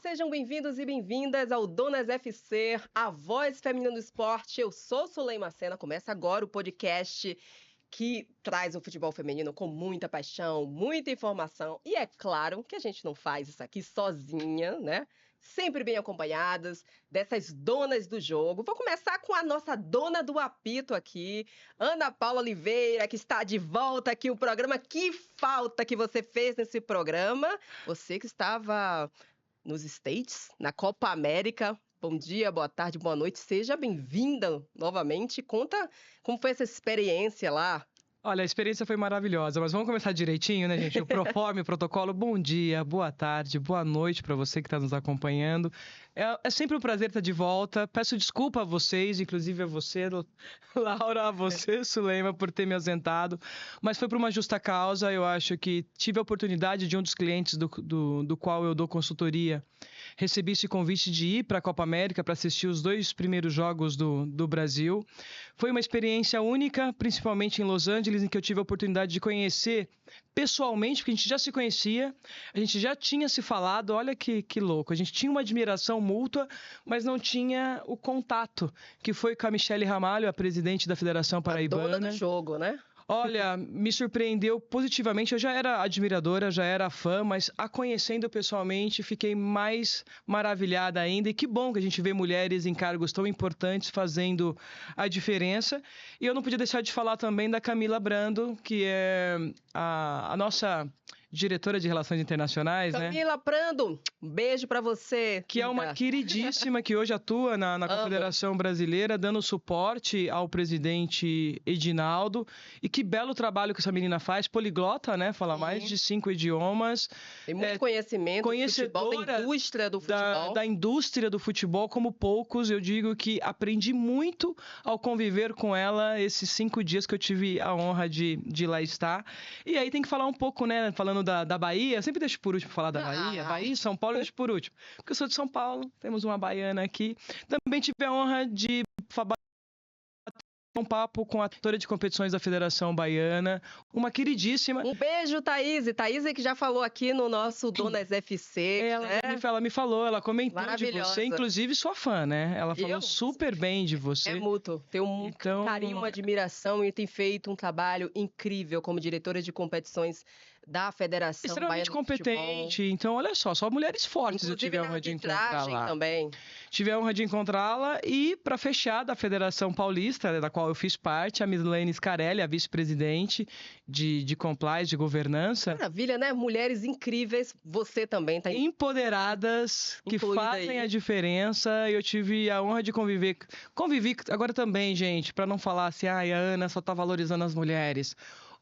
Sejam bem-vindos e bem-vindas ao Donas FC, a voz feminina do esporte. Eu sou Suleima Sena, começa agora o podcast que traz o futebol feminino com muita paixão, muita informação. E é claro que a gente não faz isso aqui sozinha, né? Sempre bem acompanhadas dessas donas do jogo. Vou começar com a nossa dona do apito aqui, Ana Paula Oliveira, que está de volta aqui. O programa Que Falta que você fez nesse programa. Você que estava nos States, na Copa América. Bom dia, boa tarde, boa noite. Seja bem-vinda novamente. Conta como foi essa experiência lá. Olha, a experiência foi maravilhosa, mas vamos começar direitinho, né, gente? O Proforme, o protocolo. Bom dia, boa tarde, boa noite para você que está nos acompanhando. É sempre um prazer estar de volta. Peço desculpa a vocês, inclusive a você, Laura, a você, Suleima, por ter me ausentado. Mas foi por uma justa causa. Eu acho que tive a oportunidade de um dos clientes do qual eu dou consultoria. Recebi esse convite de ir para a Copa América para assistir os 2 primeiros jogos do Brasil. Foi uma experiência única, principalmente em Los Angeles, em que eu tive a oportunidade de conhecer pessoalmente, porque a gente já se conhecia, a gente já tinha se falado, olha que louco. A gente tinha uma admiração mútua, mas não tinha o contato, que foi com a Michele Ramalho, a presidente da Federação Paraibana. A dona do jogo, né? Olha, me surpreendeu positivamente. Eu já era admiradora, já era fã, mas a conhecendo pessoalmente, fiquei mais maravilhada ainda. E que bom que a gente vê mulheres em cargos tão importantes fazendo a diferença. E eu não podia deixar de falar também da Camila Brando, que é a nossa diretora de Relações Internacionais, né? Camila Brando, um beijo para você. Que é uma queridíssima que hoje atua na Confederação Brasileira, dando suporte ao presidente Edinaldo. E que belo trabalho que essa menina faz, poliglota, né? Fala mais de 5 idiomas. Tem muito conhecimento do futebol, da indústria do futebol. Da indústria do futebol, como poucos. Eu digo que aprendi muito ao conviver com ela esses 5 dias que eu tive a honra de lá estar. E aí tem que falar um pouco, né? Falando da Bahia, eu sempre deixo por último falar da Bahia. Bahia, São Paulo, eu deixo por último. Porque eu sou de São Paulo, temos uma baiana aqui. Também tive a honra de bater um papo com a diretora de competições da Federação Baiana, uma queridíssima. Um beijo, Thaís. Thaís que já falou aqui no nosso Donas FC. Ela me falou, ela comentou de você, inclusive sua fã, né? Ela falou super bem de você. É mútuo. Tem um carinho, uma admiração e tem feito um trabalho incrível como diretora de competições da Federação extremamente competente. Então, olha só mulheres fortes. Inclusive, eu tive a honra de encontrar lá. Também. Tive a honra de encontrá-la e, para fechar, da Federação Paulista, da qual eu fiz parte, a Milene Scarelli, a vice-presidente de compliance, de governança. Maravilha, né? Mulheres incríveis. Você também tá empoderadas, que fazem a diferença. Eu tive a honra de convivi agora também, gente, para não falar assim, a Ana só tá valorizando as mulheres.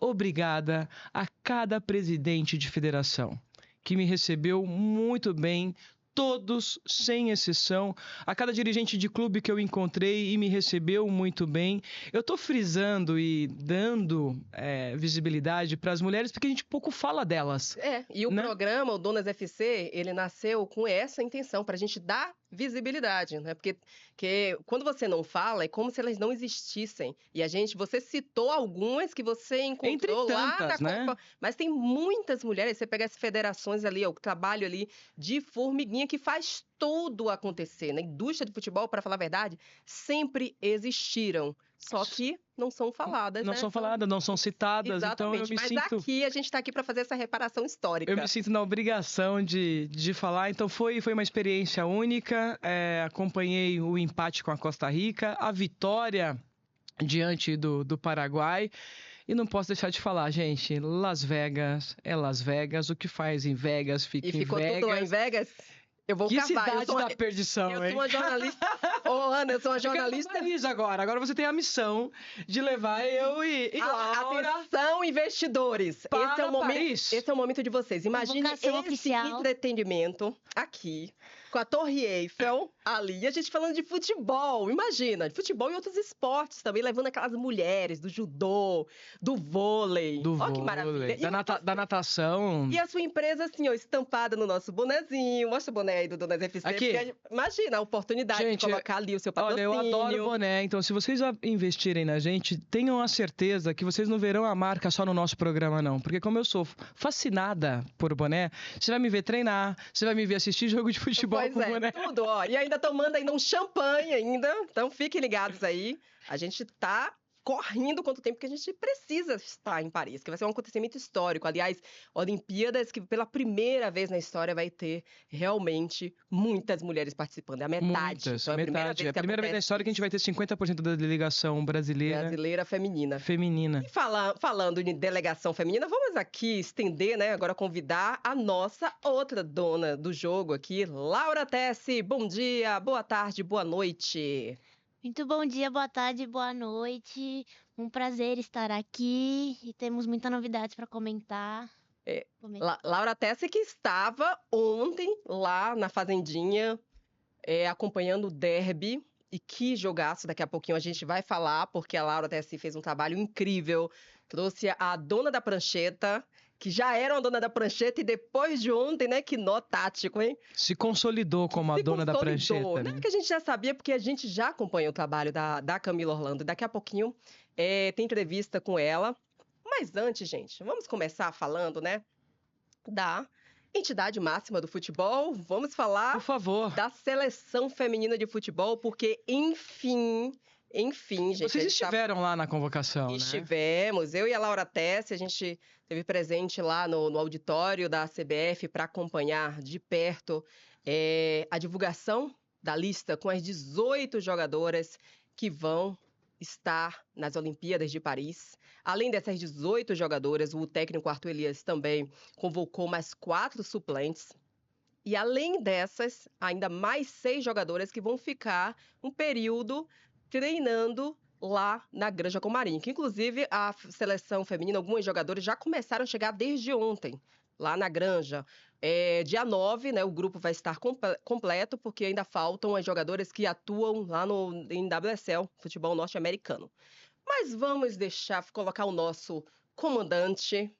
Obrigada a cada presidente de federação que me recebeu muito bem, todos, sem exceção, a cada dirigente de clube que eu encontrei e me recebeu muito bem. Eu estou frisando e dando visibilidade para as mulheres porque a gente pouco fala delas. E o programa, o Donas FC, ele nasceu com essa intenção, para a gente dar visibilidade, né? Porque quando você não fala, é como se elas não existissem. E você citou algumas que você encontrou entre tantas, lá na Copa. Mas tem muitas mulheres, você pega as federações ali, o trabalho ali de formiguinha que faz tudo acontecer. Na indústria do futebol, para falar a verdade, sempre existiram. Só que não são faladas, Não são faladas, não são citadas. Exatamente, então eu me mas sinto... aqui a gente está aqui para fazer essa reparação histórica. Eu me sinto na obrigação de falar. Então foi uma experiência única. Acompanhei o empate com a Costa Rica, a vitória diante do Paraguai. E não posso deixar de falar, gente, Las Vegas é Las Vegas. O que faz em Vegas fica em Vegas. E ficou tudo lá em Vegas? Eu vou cavar. Cidade da perdição, eu sou uma jornalista. Ana, eu sou uma jornalista. Agora você tem a missão de levar eu e Laura. Atenção, investidores. Esse é o momento de vocês. Imagine esse entretenimento aqui. com a Torre Eiffel ali, e a gente falando de futebol, imagina, de futebol e outros esportes também, levando aquelas mulheres do judô, do vôlei. Do Ó, que maravilha. vôlei, da natação. E a sua empresa, assim, ó, estampada no nosso bonezinho. Mostra o boné aí do Donas FC. Aqui. Porque, imagina a oportunidade Gente, de colocar ali o seu patrocínio. Olha, eu adoro boné, então se vocês investirem na gente, tenham a certeza que vocês não verão a marca só no nosso programa, não. Porque como eu sou fascinada por boné, você vai me ver treinar, você vai me ver assistir jogo de futebol Pois com é, boné. tudo, ó. E ainda tomando ainda um champanhe ainda. Então fiquem ligados aí. A gente tá correndo quanto tempo que a gente precisa estar em Paris, que vai ser um acontecimento histórico. Aliás, Olimpíadas que pela primeira vez na história vai ter realmente muitas mulheres participando. É a metade. Muitas, Então, metade. É a primeira vez na história que a gente vai ter 50% da delegação brasileira feminina. feminina. E falando de delegação feminina, vamos aqui estender, né? Agora convidar a nossa outra dona do jogo aqui, Laura Tessi. Bom dia, boa tarde, boa noite. Muito bom dia, boa tarde, boa noite. Um prazer estar aqui e temos muitas novidades para comentar. Laura Tessi que estava ontem lá na Fazendinha acompanhando o derby. E que jogaço, daqui a pouquinho a gente vai falar, porque a Laura Tessi fez um trabalho incrível. Trouxe a dona da prancheta, que já era uma dona da prancheta, e depois de ontem, né, que nó tático, hein? Se consolidou como a dona da prancheta, né? Não é que a gente já sabia, porque a gente já acompanha o trabalho da Camila Orlando. Daqui a pouquinho tem entrevista com ela. Mas antes, gente, vamos começar falando, né, da entidade máxima do futebol. Vamos falar, por favor, da seleção feminina de futebol, porque, enfim, gente... Vocês estiveram lá na convocação, Estivemos. Eu e a Laura Tessi, a gente esteve presente lá no auditório da CBF para acompanhar de perto a divulgação da lista com as 18 jogadoras que vão estar nas Olimpíadas de Paris. Além dessas 18 jogadoras, o técnico Arthur Elias também convocou mais 4 suplentes. E além dessas, ainda mais 6 jogadoras que vão ficar um período treinando lá na Granja Commarim. Que, inclusive, a seleção feminina, alguns jogadores já começaram a chegar desde ontem, lá na Granja. Dia 9, né, o grupo vai estar completo, porque ainda faltam as jogadoras que atuam lá em WSL, futebol norte-americano. Mas vamos colocar o nosso comandante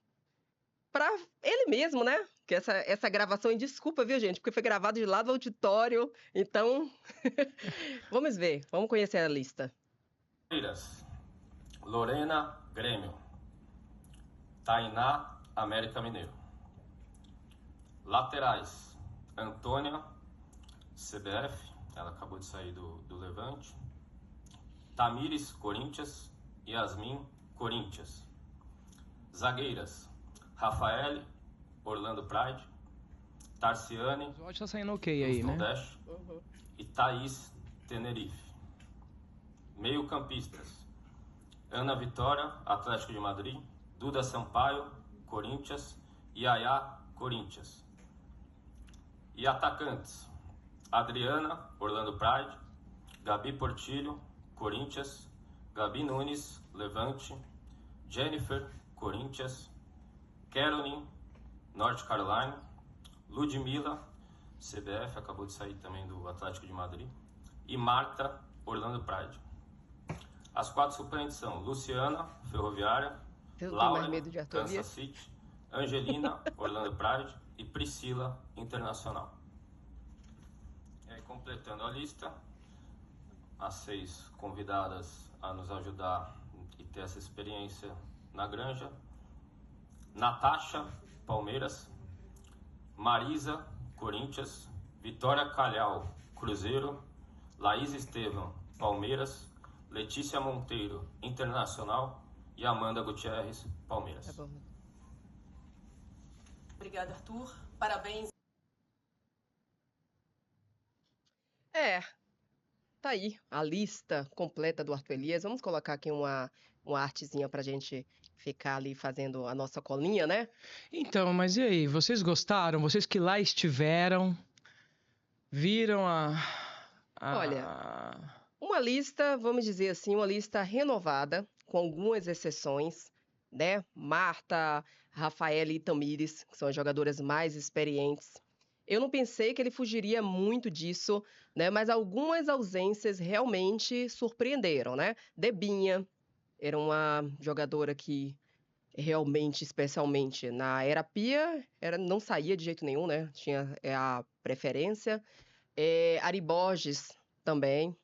para ele mesmo, né? Que essa gravação, desculpa, viu, gente? Porque foi gravado de lá do auditório. Então, vamos ver. Vamos conhecer a lista. Lorena, Grêmio. Tainá, América Mineiro. Laterais, Antônia, CBF. Ela acabou de sair do Levante. Tamires, Corinthians. Yasmin, Corinthians. Zagueiras, Rafael, Orlando Pride. Tarciane, o áudio tá saindo ok aí, né? Dash, e Thaís, Tenerife. Meio-campistas, Ana Vitória, Atlético de Madrid. Duda Sampaio, Corinthians. Yaya, Corinthians. E atacantes, Adriana, Orlando Pride. Gabi Portillo, Corinthians. Gabi Nunes, Levante. Jennifer, Corinthians. Caroline, North Carolina. Ludmila, CBF, acabou de sair também do Atlético de Madrid. E Marta, Orlando Pride. As 4 suplentes são Luciana, Ferroviária. Laura, Kansas City. Angelina, Orlando Pride. E Priscila, Internacional. E aí, completando a lista, as 6 convidadas a nos ajudar e ter essa experiência na Granja: Natasha, Palmeiras. Marisa, Corinthians. Vitória Calhau, Cruzeiro. Laís Estevam, Palmeiras. Letícia Monteiro, Internacional. E Amanda Gutierrez, Palmeiras. Tá bom. Obrigada, Arthur. Parabéns. Tá aí a lista completa do Arthur Elias. Vamos colocar aqui uma artezinha pra gente ficar ali fazendo a nossa colinha, né? Então, mas e aí? Vocês gostaram? Vocês que lá estiveram, viram Olha, uma lista, vamos dizer assim, uma lista renovada, com algumas exceções, né? Marta, Rafaela e Tamires, que são as jogadoras mais experientes. Eu não pensei que ele fugiria muito disso, né? Mas algumas ausências realmente surpreenderam, né? Debinha era uma jogadora que realmente, especialmente na era Pia, não saía de jeito nenhum, né? Tinha a preferência. Ari Borges também,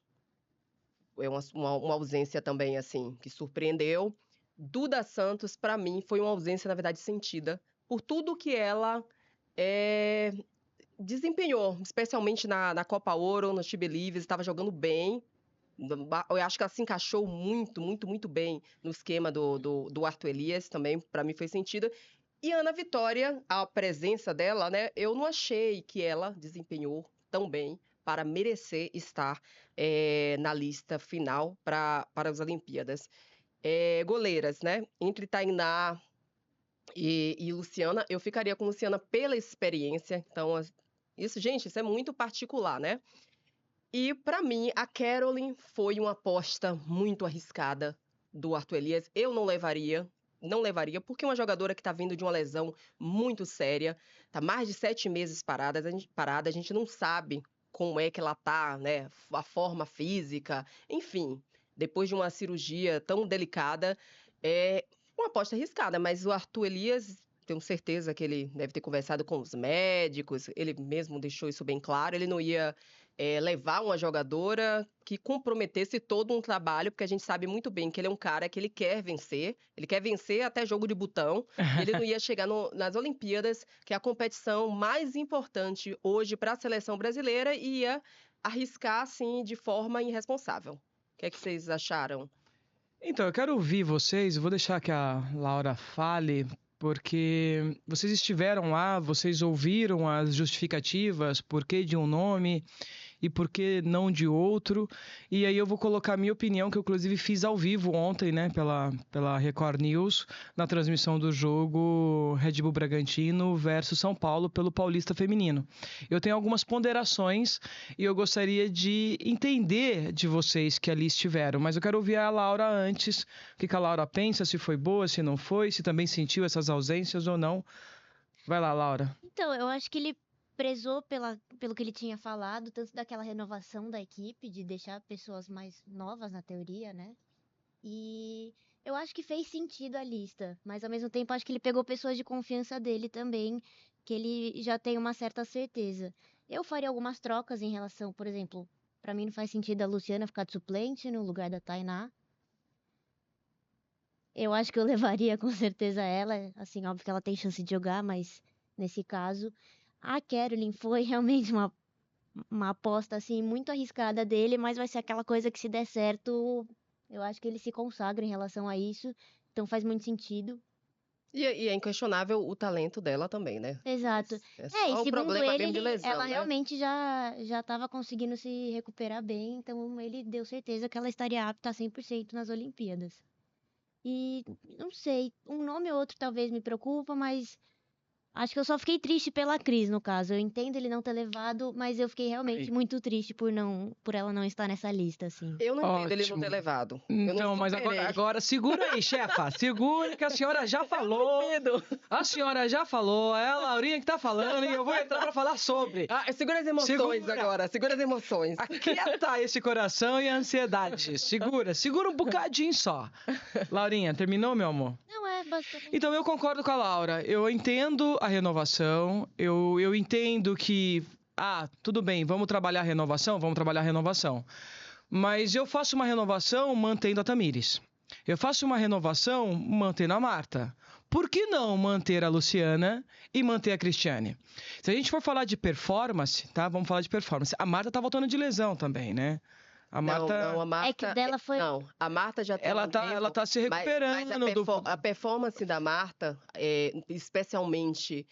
é uma ausência também, assim, que surpreendeu. Duda Santos, para mim, foi uma ausência, na verdade, sentida, por tudo que ela desempenhou, especialmente na Copa Ouro, no She Believes, estava jogando bem. Eu acho que ela se encaixou muito, muito, muito bem no esquema do Arthur Elias, também, para mim, foi sentida. E Ana Vitória, a presença dela, né? Eu não achei que ela desempenhou tão bem para merecer estar na lista final para as Olimpíadas. Goleiras, né? Entre Tainá e Luciana, eu ficaria com Luciana pela experiência. Então, isso, gente, isso é muito particular, né? E, para mim, a Caroline foi uma aposta muito arriscada do Arthur Elias. Eu não levaria, porque é uma jogadora que está vindo de uma lesão muito séria, está mais de 7 meses parada, a gente não sabe como é que ela está, né? A forma física, enfim, depois de uma cirurgia tão delicada, é uma aposta arriscada, mas o Arthur Elias, tenho certeza que ele deve ter conversado com os médicos, ele mesmo deixou isso bem claro, ele não ia levar uma jogadora que comprometesse todo um trabalho, porque a gente sabe muito bem que ele é um cara que ele quer vencer até jogo de botão, e ele não ia chegar nas Olimpíadas, que é a competição mais importante hoje para a seleção brasileira, e ia arriscar, assim, de forma irresponsável. O que é que vocês acharam? Então, eu quero ouvir vocês, vou deixar que a Laura fale, porque vocês estiveram lá, vocês ouviram as justificativas, por que de um nome e por que não de outro. E aí eu vou colocar a minha opinião, que eu inclusive fiz ao vivo ontem, né, pela Record News, na transmissão do jogo Red Bull Bragantino versus São Paulo pelo Paulista Feminino. Eu tenho algumas ponderações e eu gostaria de entender de vocês que ali estiveram, mas eu quero ouvir a Laura antes, o que a Laura pensa, se foi boa, se não foi, se também sentiu essas ausências ou não. Vai lá, Laura. Então, eu acho que ele prezou pelo que ele tinha falado, tanto daquela renovação da equipe, de deixar pessoas mais novas na teoria, né? E eu acho que fez sentido a lista, mas ao mesmo tempo acho que ele pegou pessoas de confiança dele também, que ele já tem uma certa certeza. Eu faria algumas trocas em relação, por exemplo, pra mim não faz sentido a Luciana ficar de suplente no lugar da Tainá. Eu acho que eu levaria com certeza ela, assim, óbvio que ela tem chance de jogar, mas nesse caso, a Caroline foi realmente uma aposta, assim, muito arriscada dele, mas vai ser aquela coisa que, se der certo, eu acho que ele se consagra em relação a isso, então faz muito sentido. E é inquestionável o talento dela também, né? Exato. É E só um segundo problema ele, mesmo de lesão, ela né? realmente já estava conseguindo se recuperar bem, então ele deu certeza que ela estaria apta a 100% nas Olimpíadas. E, não sei, um nome ou outro talvez me preocupa, mas acho que eu só fiquei triste pela Cris, no caso. Eu entendo ele não ter levado, mas eu fiquei realmente muito triste por ela não estar nessa lista, assim. Eu não entendo ele não Ótimo. ter levado. Eu Então, não mas superei. agora segura aí, chefa. Segura que a senhora já falou. A senhora já falou, é a Laurinha que tá falando e eu vou entrar pra falar sobre. Segura as emoções Segura. agora, segura as emoções. Aquieta esse coração e a ansiedade. Segura um bocadinho só. Laurinha, terminou, meu amor? Não é, basicamente. Então, eu concordo com a Laura. Eu entendo a renovação. Eu entendo que... tudo bem, vamos trabalhar a renovação? Vamos trabalhar a renovação. Mas eu faço uma renovação mantendo a Tamires. Eu faço uma renovação mantendo a Marta. Por que não manter a Luciana e manter a Cristiane? Se a gente for falar de performance, tá? Vamos falar de performance. A Marta tá voltando de lesão também, né? A Marta... Não, a Marta... É que dela foi... Não, a Marta já tem Ela tá se recuperando. Mas a performance da Marta, especialmente...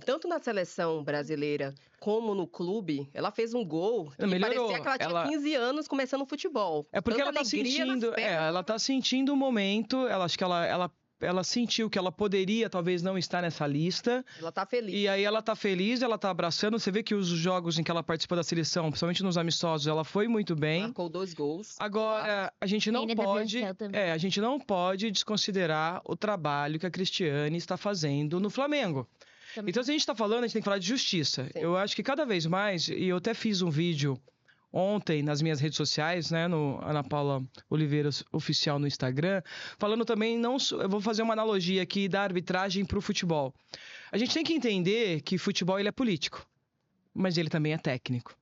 Tanto na seleção brasileira como no clube, ela fez um gol que melhorou. parecia que ela tinha 15 anos começando futebol. É porque Tanta ela tá alegria nas sentindo... pernas. ela tá sentindo o momento. Acho que ela sentiu que ela poderia talvez não estar nessa lista. Ela tá feliz. E aí ela tá feliz, ela tá abraçando. Você vê que os jogos em que ela participou da seleção, principalmente nos amistosos, ela foi muito bem. Marcou 2 gols. Agora, a gente não pode desconsiderar o trabalho que a Cristiane está fazendo no Flamengo. Também. Então, se a gente está falando, a gente tem que falar de justiça. Sim. Eu acho que cada vez mais, e eu até fiz um vídeo ontem nas minhas redes sociais, né, no Ana Paula Oliveira Oficial no Instagram, falando também, eu vou fazer uma analogia aqui da arbitragem para o futebol. A gente tem que entender que futebol ele é político, mas ele também é técnico.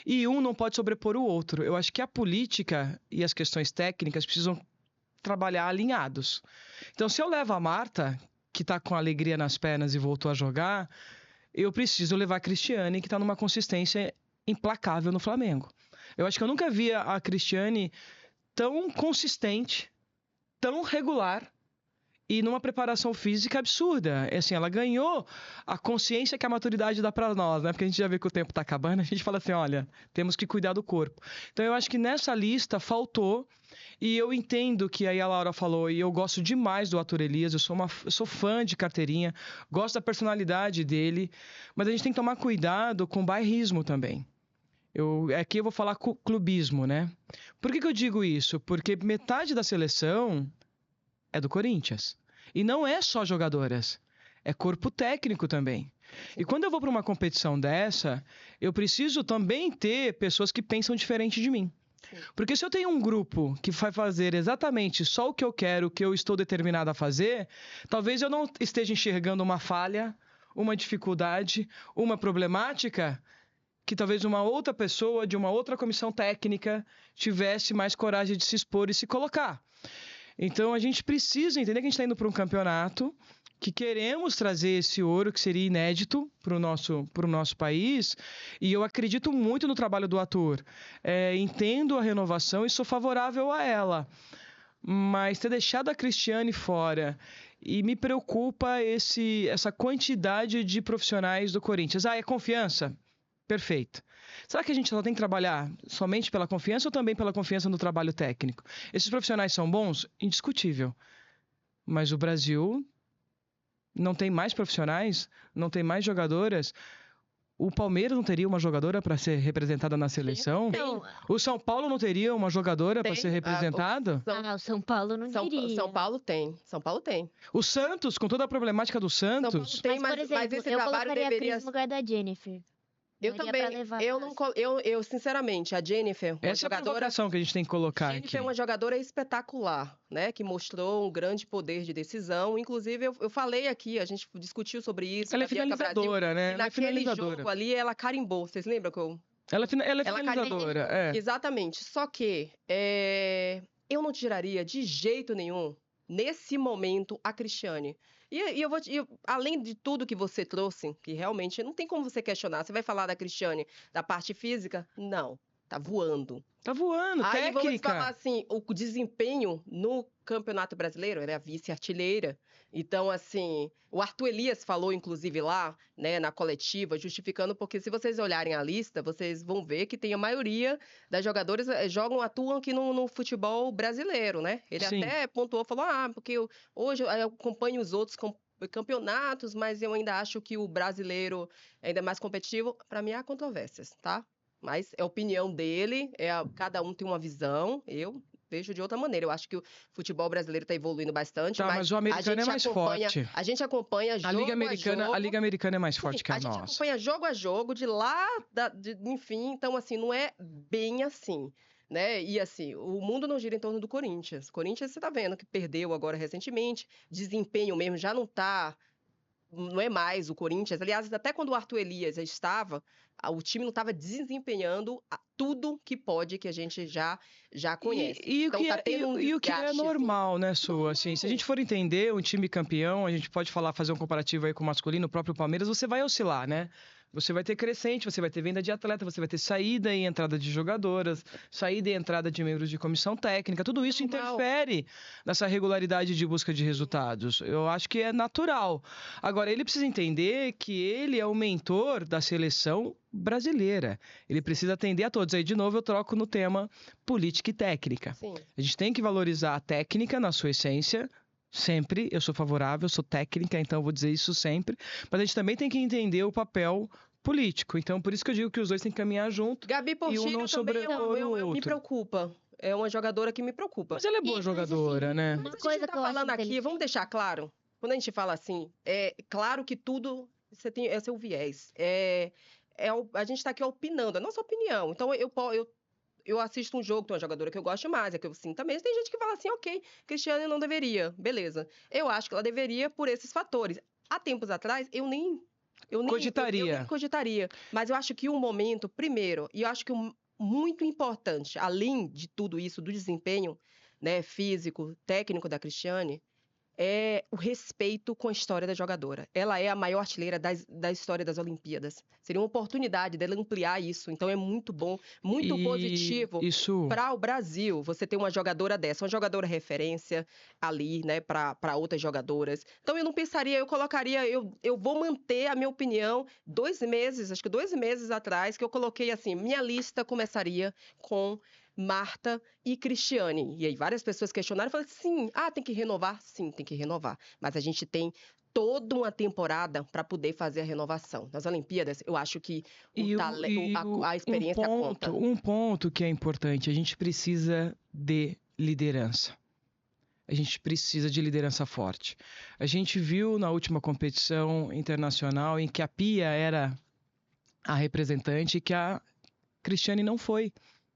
E um não pode sobrepor o outro. Eu acho que a política e as questões técnicas precisam trabalhar alinhados. Então, se eu levo a Marta, que está com alegria nas pernas e voltou a jogar, eu preciso levar a Cristiane, que está numa consistência implacável no Flamengo. Eu acho que eu nunca via a Cristiane tão consistente, tão regular e numa preparação física absurda. Assim, ela ganhou a consciência que a maturidade dá para nós, né? Porque a gente já vê que o tempo está acabando, a gente fala assim, olha, temos que cuidar do corpo. Então eu acho que nessa lista faltou, e eu entendo que aí a Laura falou, e eu gosto demais do Arthur Elias, eu sou fã de carteirinha, gosto da personalidade dele, mas a gente tem que tomar cuidado com o bairrismo também. Aqui eu vou falar clubismo, né? Por que eu digo isso? Porque metade da seleção é do Corinthians. E não é só jogadoras, é corpo técnico também. E quando eu vou para uma competição dessa, eu preciso também ter pessoas que pensam diferente de mim. Porque se eu tenho um grupo que vai fazer exatamente só o que eu quero, o que eu estou determinado a fazer, talvez eu não esteja enxergando uma falha, uma dificuldade, uma problemática que talvez uma outra pessoa de uma outra comissão técnica tivesse mais coragem de se expor e se colocar. Então a gente precisa entender que a gente está indo para um campeonato, que queremos trazer esse ouro que seria inédito para o nosso país, e eu acredito muito no trabalho do Arthur. Entendo a renovação e sou favorável a ela, mas ter deixado a Cristiane fora, e me preocupa essa quantidade de profissionais do Corinthians. É confiança? Perfeito. Será que a gente só tem que trabalhar somente pela confiança ou também pela confiança no trabalho técnico? Esses profissionais são bons? Indiscutível. Mas o Brasil não tem mais profissionais? Não tem mais jogadoras? O Palmeiras não teria uma jogadora para ser representada na seleção? Então, O São Paulo não teria uma jogadora para ser representada? o São Paulo não diria. São Paulo tem. São Paulo tem. O Santos, com toda a problemática do São Paulo Santos... tem, Mas, por exemplo, mas esse eu trabalho colocaria deveria... a Cris no lugar da Jennifer. Eu também. Eu sinceramente, a Jennifer, uma Essa é a jogadora... provocação que a gente tem que colocar Jennifer aqui. é uma jogadora espetacular, né? Que mostrou um grande poder de decisão. Inclusive, eu falei aqui, a gente discutiu sobre isso. Ela é na Bianca finalizadora, né? Ela é naquele finalizadora. jogo ali, ela carimbou. Vocês lembram que eu... Ela é finalizadora, Exatamente. Só que eu não tiraria de jeito nenhum, nesse momento, a Cristiane. E além de tudo que você trouxe, que realmente não tem como você questionar, você vai falar da Cristiane, da parte física? Não, tá voando. Tá voando, Aí técnica. vamos falar assim, o desempenho no Campeonato Brasileiro, ela é a vice-artilheira. Então, assim, o Arthur Elias falou, inclusive, lá, né, na coletiva, justificando, porque se vocês olharem a lista, vocês vão ver que tem a maioria das jogadoras atuam aqui no futebol brasileiro, né? Ele Sim. até pontuou, falou, porque hoje eu acompanho os outros campeonatos, mas eu ainda acho que o brasileiro ainda é mais competitivo. Para mim, há controvérsias, tá? Mas é a opinião dele, cada um tem uma visão, eu vejo de outra maneira. Eu acho que o futebol brasileiro está evoluindo bastante, mas o americano é mais forte. A gente acompanha jogo A Liga Americana é mais forte que a nossa. A gente acompanha jogo a jogo, de lá, enfim, então assim, não é bem assim, né? E assim, o mundo não gira em torno do Corinthians. Corinthians, você tá vendo que perdeu agora recentemente, desempenho mesmo já não é mais o Corinthians. Aliás, até quando o Arthur Elias estava, o time não estava desempenhando tudo que pode, que a gente já conhece. E o que é normal, né, Su? Assim, se a gente for entender um time campeão, a gente pode fazer um comparativo aí com o masculino, o próprio Palmeiras, você vai oscilar, né? Você vai ter crescente, você vai ter venda de atleta, você vai ter saída e entrada de jogadoras, saída e entrada de membros de comissão técnica. Tudo isso interfere nessa regularidade de busca de resultados. Eu acho que é natural. Agora, ele precisa entender que ele é o mentor da seleção brasileira. Ele precisa atender a todos. Aí, de novo, eu troco no tema política e técnica. Sim. A gente tem que valorizar a técnica na sua essência. Sempre, eu sou favorável, sou técnica, então eu vou dizer isso sempre. Mas a gente também tem que entender o papel político. Então, por isso que eu digo que os dois têm que caminhar junto. Gabi Portillo e um não também outro. me preocupa. É uma jogadora que me preocupa. Mas ela é boa jogadora, né? Mas a gente tá falando aqui, vamos deixar claro, quando a gente fala assim, é claro que tudo é seu viés. A gente está aqui opinando, é a nossa opinião. Então, eu assisto um jogo, tem uma jogadora que eu gosto mais, é que eu sinto também. Tem gente que fala assim, ok, Cristiane não deveria, beleza. Eu acho que ela deveria por esses fatores. Há tempos atrás, eu nem cogitaria. Mas eu acho que o momento, primeiro, e eu acho que o muito importante, além de tudo isso, do desempenho, né, físico, técnico da Cristiane, é o respeito com a história da jogadora. Ela é a maior artilheira da história das Olimpíadas. Seria uma oportunidade dela ampliar isso. Então é muito bom, muito positivo para o Brasil você ter uma jogadora dessa, uma jogadora referência ali, né, para outras jogadoras. Então eu não pensaria, eu colocaria, eu vou manter a minha opinião. 2 meses, acho que 2 meses atrás, que eu coloquei assim, minha lista começaria com Marta e Cristiane. E aí várias pessoas questionaram e falaram assim, tem que renovar? Sim, tem que renovar. Mas a gente tem toda uma temporada para poder fazer a renovação. Nas Olimpíadas, eu acho que a experiência conta. Um ponto que é importante, a gente precisa de liderança. A gente precisa de liderança forte. A gente viu na última competição internacional em que a Pia era a representante e que a Cristiane não foi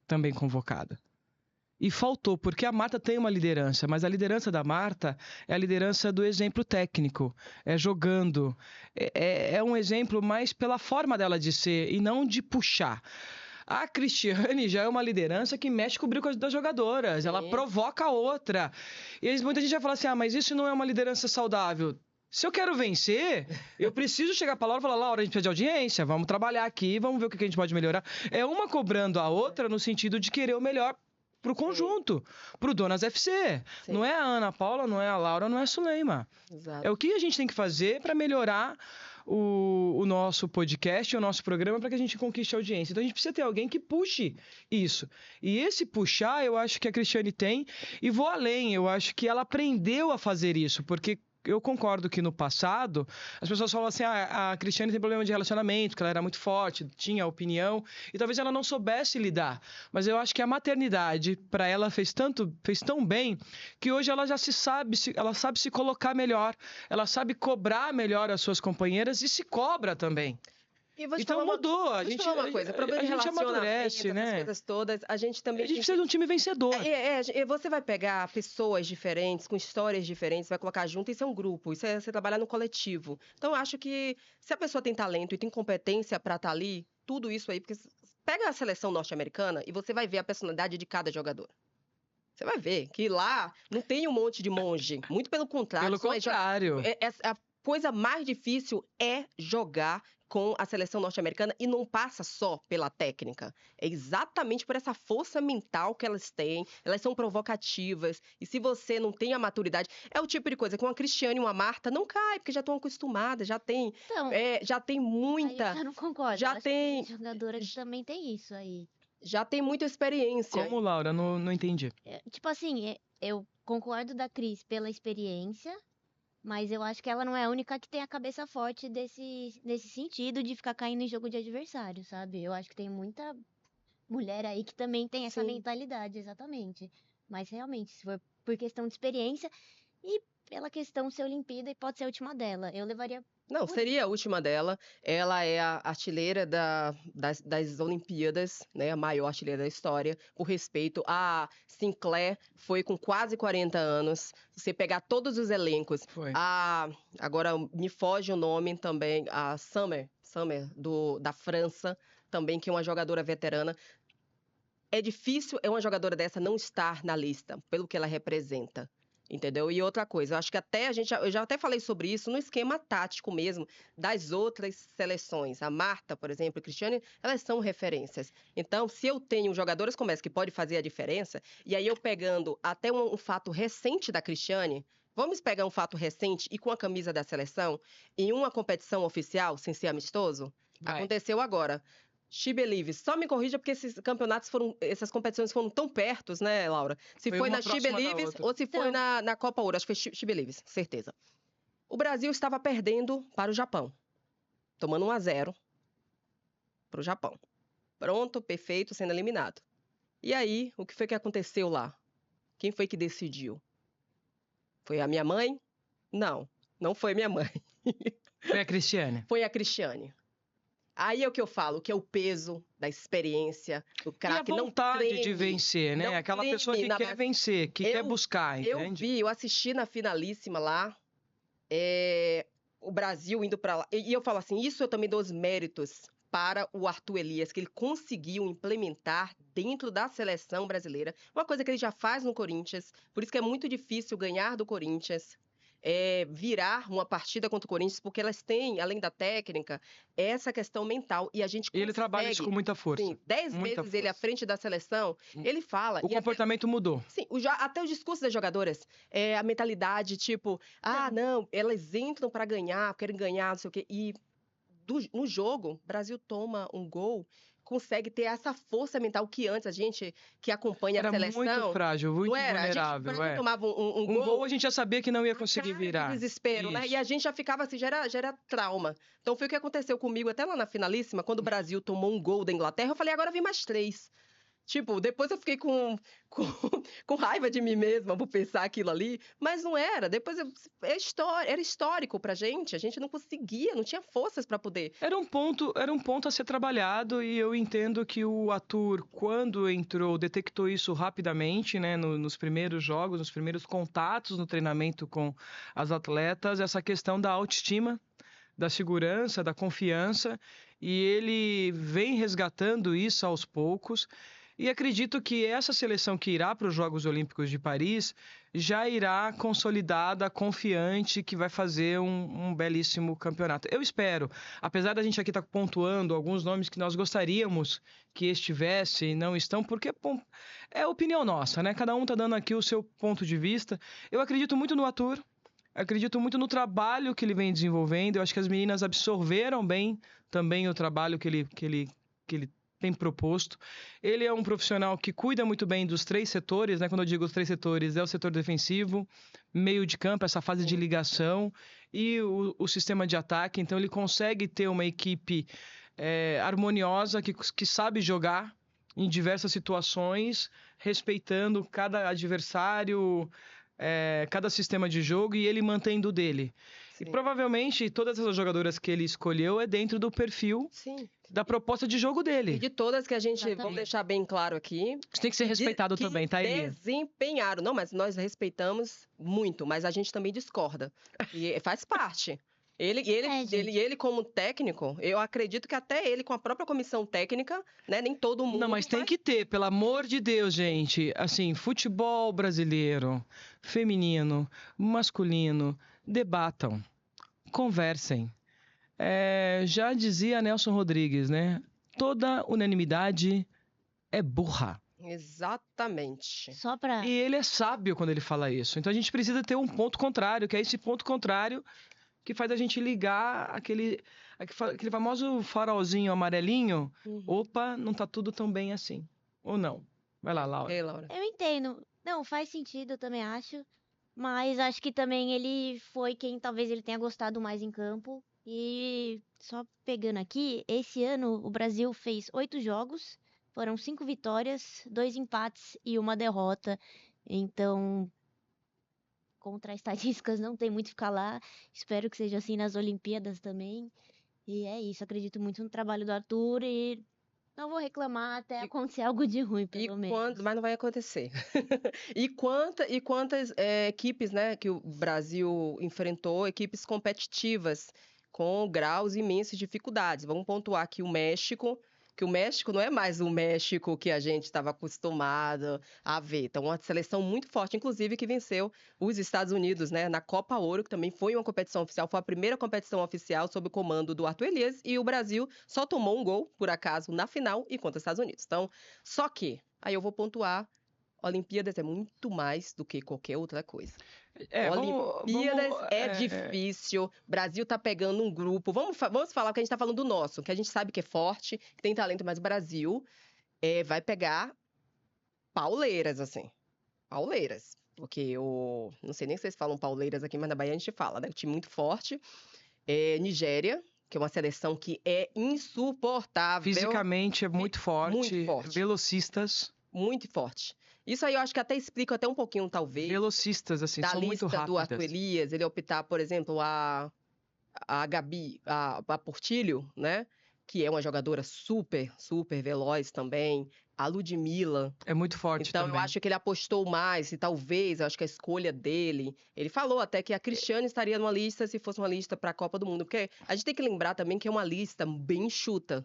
também convocada. E faltou, porque a Marta tem uma liderança, mas a liderança da Marta é a liderança do exemplo técnico, é jogando, é um exemplo mais pela forma dela de ser e não de puxar. A Cristiane já é uma liderança que mexe com o brinco das jogadoras, ela provoca a outra. E muita gente vai falar assim, mas isso não é uma liderança saudável. Se eu quero vencer, eu preciso chegar para a Laura e falar, Laura, a gente precisa de audiência, vamos trabalhar aqui, vamos ver o que a gente pode melhorar. É uma cobrando a outra no sentido de querer o melhor pro conjunto, pro Donas FC. Sim. Não é a Ana Paula, não é a Laura, não é a Suleima. Exato. É o que a gente tem que fazer para melhorar o nosso podcast, o nosso programa, para que a gente conquiste a audiência. Então a gente precisa ter alguém que puxe isso. E esse puxar, eu acho que a Cristiane tem, e vou além, eu acho que ela aprendeu a fazer isso, porque eu concordo que no passado as pessoas falam assim, a Cristiane tem problema de relacionamento, que ela era muito forte, tinha opinião, e talvez ela não soubesse lidar. Mas eu acho que a maternidade, para ela, fez tão bem, que hoje ela já ela sabe se colocar melhor, ela sabe cobrar melhor as suas companheiras e se cobra também. Então mudou, a gente amadurece, né? Coisas todas, a gente também precisa de um time vencedor. Você vai pegar pessoas diferentes, com histórias diferentes, vai colocar junto, isso é um grupo, isso é você trabalhar no coletivo. Então eu acho que se a pessoa tem talento e tem competência para estar ali, tudo isso aí, porque pega a seleção norte-americana e você vai ver a personalidade de cada jogador. Você vai ver que lá não tem um monte de monge, muito pelo contrário. A coisa mais difícil é jogar com a seleção norte-americana e não passa só pela técnica. É exatamente por essa força mental que elas têm. Elas são provocativas. E se você não tem a maturidade... É o tipo de coisa que uma Cristiane e uma Marta não cai, porque já estão acostumadas, já tem muita... Aí eu não concordo. Já tem... Jogadora que também tem isso aí. Já tem muita experiência. Como, Laura? Não entendi. Tipo assim, eu concordo da Cris pela experiência, mas eu acho que ela não é a única que tem a cabeça forte nesse sentido de ficar caindo em jogo de adversário, sabe? Eu acho que tem muita mulher aí que também tem essa mentalidade, exatamente. Mas realmente, se for por questão de experiência e pela questão ser Olimpíada, e pode ser a última dela, eu levaria... Não, seria a última dela. Ela é a artilheira das Olimpíadas, né? A maior artilheira da história, por respeito. A Sinclair foi com quase 40 anos. Se você pegar todos os elencos, agora me foge o nome também, a Summer da França, também, que é uma jogadora veterana. É difícil uma jogadora dessa não estar na lista, pelo que ela representa. Entendeu? E outra coisa, eu acho que eu já até falei sobre isso no esquema tático mesmo das outras seleções. A Marta, por exemplo, a Cristiane, elas são referências. Então, se eu tenho jogadoras como essa que pode fazer a diferença, e aí eu pegando até um fato recente da Cristiane, vamos pegar um fato recente e com a camisa da seleção, em uma competição oficial, sem ser amistoso, aconteceu agora. She Believes. Só me corrija porque essas competições foram tão perto, né, Laura? Se foi na She Believes ou se foi na Copa Ouro. Acho que foi She Believes, certeza. O Brasil estava perdendo para o Japão. Tomando 1-0 para o Japão. Pronto, perfeito, sendo eliminado. E aí, o que foi que aconteceu lá? Quem foi que decidiu? Foi a minha mãe? Não foi minha mãe. Foi a Cristiane. Foi a Cristiane. Aí é o que eu falo, que é o peso da experiência, do craque não E a vontade treme, de vencer, né? não Aquela treme pessoa que na quer base. vencer, que quer buscar, entende? Eu assisti na finalíssima lá, o Brasil indo para lá. E eu falo assim, isso eu também dou os méritos para o Arthur Elias, que ele conseguiu implementar dentro da seleção brasileira, uma coisa que ele já faz no Corinthians, por isso que é muito difícil ganhar do Corinthians, virar uma partida contra o Corinthians, porque elas têm, além da técnica, essa questão mental, e a gente E ele trabalha isso com muita força. Sim, 10 muita vezes ele à força. frente da seleção, ele fala... O comportamento mudou. Sim, até o discurso das jogadoras, a mentalidade, tipo, não, elas entram para ganhar, querem ganhar, não sei o quê. E no jogo, o Brasil toma um gol, consegue ter essa força mental que antes a gente, que acompanha a seleção... Era muito frágil, muito não era? vulnerável. A gente, quando tomava um gol, a gente já sabia que não ia conseguir virar. Desespero, né? E a gente já ficava assim, já era trauma. Então foi o que aconteceu comigo até lá na finalíssima, quando o Brasil tomou um gol da Inglaterra, eu falei, agora vem mais 3. Tipo, depois eu fiquei com raiva de mim mesma por pensar aquilo ali, mas não era. Depois era histórico pra gente, a gente não conseguia, não tinha forças para poder. Era um ponto a ser trabalhado e eu entendo que o Arthur, quando entrou, detectou isso rapidamente, né, nos primeiros jogos, nos primeiros contatos no treinamento com as atletas, essa questão da autoestima, da segurança, da confiança, e ele vem resgatando isso aos poucos. E acredito que essa seleção que irá para os Jogos Olímpicos de Paris já irá consolidada, confiante, que vai fazer um belíssimo campeonato. Eu espero, apesar da gente aqui estar pontuando alguns nomes que nós gostaríamos que estivessem e não estão, porque é opinião nossa, né? Cada um está dando aqui o seu ponto de vista. Eu acredito muito no Arthur, acredito muito no trabalho que ele vem desenvolvendo. Eu acho que as meninas absorveram bem também o trabalho que ele tem proposto. Ele é um profissional que cuida muito bem dos 3 setores, né? Quando eu digo os 3 setores, é o setor defensivo, meio de campo, essa fase de ligação e o sistema de ataque. Então ele consegue ter uma equipe harmoniosa, que sabe jogar em diversas situações, respeitando cada adversário, cada sistema de jogo, e ele mantendo o dele. Sim. E provavelmente todas essas jogadoras que ele escolheu é dentro do perfil, sim, da proposta de jogo dele. E de todas que a gente, vamos deixar bem claro aqui... Isso tem que ser respeitado também, tá, Elia? Desempenharam. Não, mas nós respeitamos muito, mas a gente também discorda. E faz parte. Ele como técnico, eu acredito que até ele com a própria comissão técnica, né, nem todo mundo... Não, mas tem que ter, pelo amor de Deus, gente. Assim, futebol brasileiro, feminino, masculino, debatam, conversem. Já dizia Nelson Rodrigues, né? Toda unanimidade é burra. Exatamente. E ele é sábio quando ele fala isso. Então a gente precisa ter um ponto contrário, que é esse ponto contrário que faz a gente ligar aquele famoso farolzinho amarelinho. Opa, não tá tudo tão bem assim. Ou não? Vai lá, Laura. Ei, Laura. Eu entendo. Não, faz sentido, eu também acho. Mas acho que também ele foi quem talvez ele tenha gostado mais em campo. E só pegando aqui, esse ano o Brasil fez 8 jogos, foram 5 vitórias, 2 empates e 1 derrota. Então, contra as estatísticas não tem muito o que falar. Espero que seja assim nas Olimpíadas também. E é isso, acredito muito no trabalho do Arthur e não vou reclamar até acontecer algo de ruim, pelo menos. Mas não vai acontecer. E quantas equipes, né, que o Brasil enfrentou, equipes competitivas, com graus imensos de dificuldades. Vamos pontuar aqui o México, que o México não é mais o México que a gente estava acostumado a ver. Então, uma seleção muito forte, inclusive, que venceu os Estados Unidos, né, na Copa Ouro, que também foi uma competição oficial, foi a primeira competição oficial sob o comando do Arthur Elias, e o Brasil só tomou um gol, por acaso, na final e contra os Estados Unidos. Então, só que, aí eu vou pontuar, Olimpíadas é muito mais do que qualquer outra coisa. Olimpíadas é difícil. Brasil tá pegando um grupo. Vamos falar que a gente tá falando do nosso, que a gente sabe que é forte, que tem talento, mas o Brasil vai pegar pauleiras, assim. Pauleiras. Porque não sei nem se vocês falam pauleiras aqui, mas na Bahia a gente fala, né? Um time muito forte. Nigéria, que é uma seleção que é insuportável. Fisicamente é muito forte. Muito forte. Velocistas. Muito forte. Isso aí eu acho que até explica até um pouquinho, talvez. Velocistas, assim, são muito rápidas. Do Arthur Elias, ele optar, por exemplo, a a Gabi, a Portilho, né? Que é uma jogadora super, super veloz também. A Ludmilla. É muito forte Então, também. eu acho que ele apostou mais e talvez, eu acho que a escolha dele... Ele falou até que a Cristiane estaria numa lista se fosse uma lista para a Copa do Mundo. Porque a gente tem que lembrar também que é uma lista bem enxuta.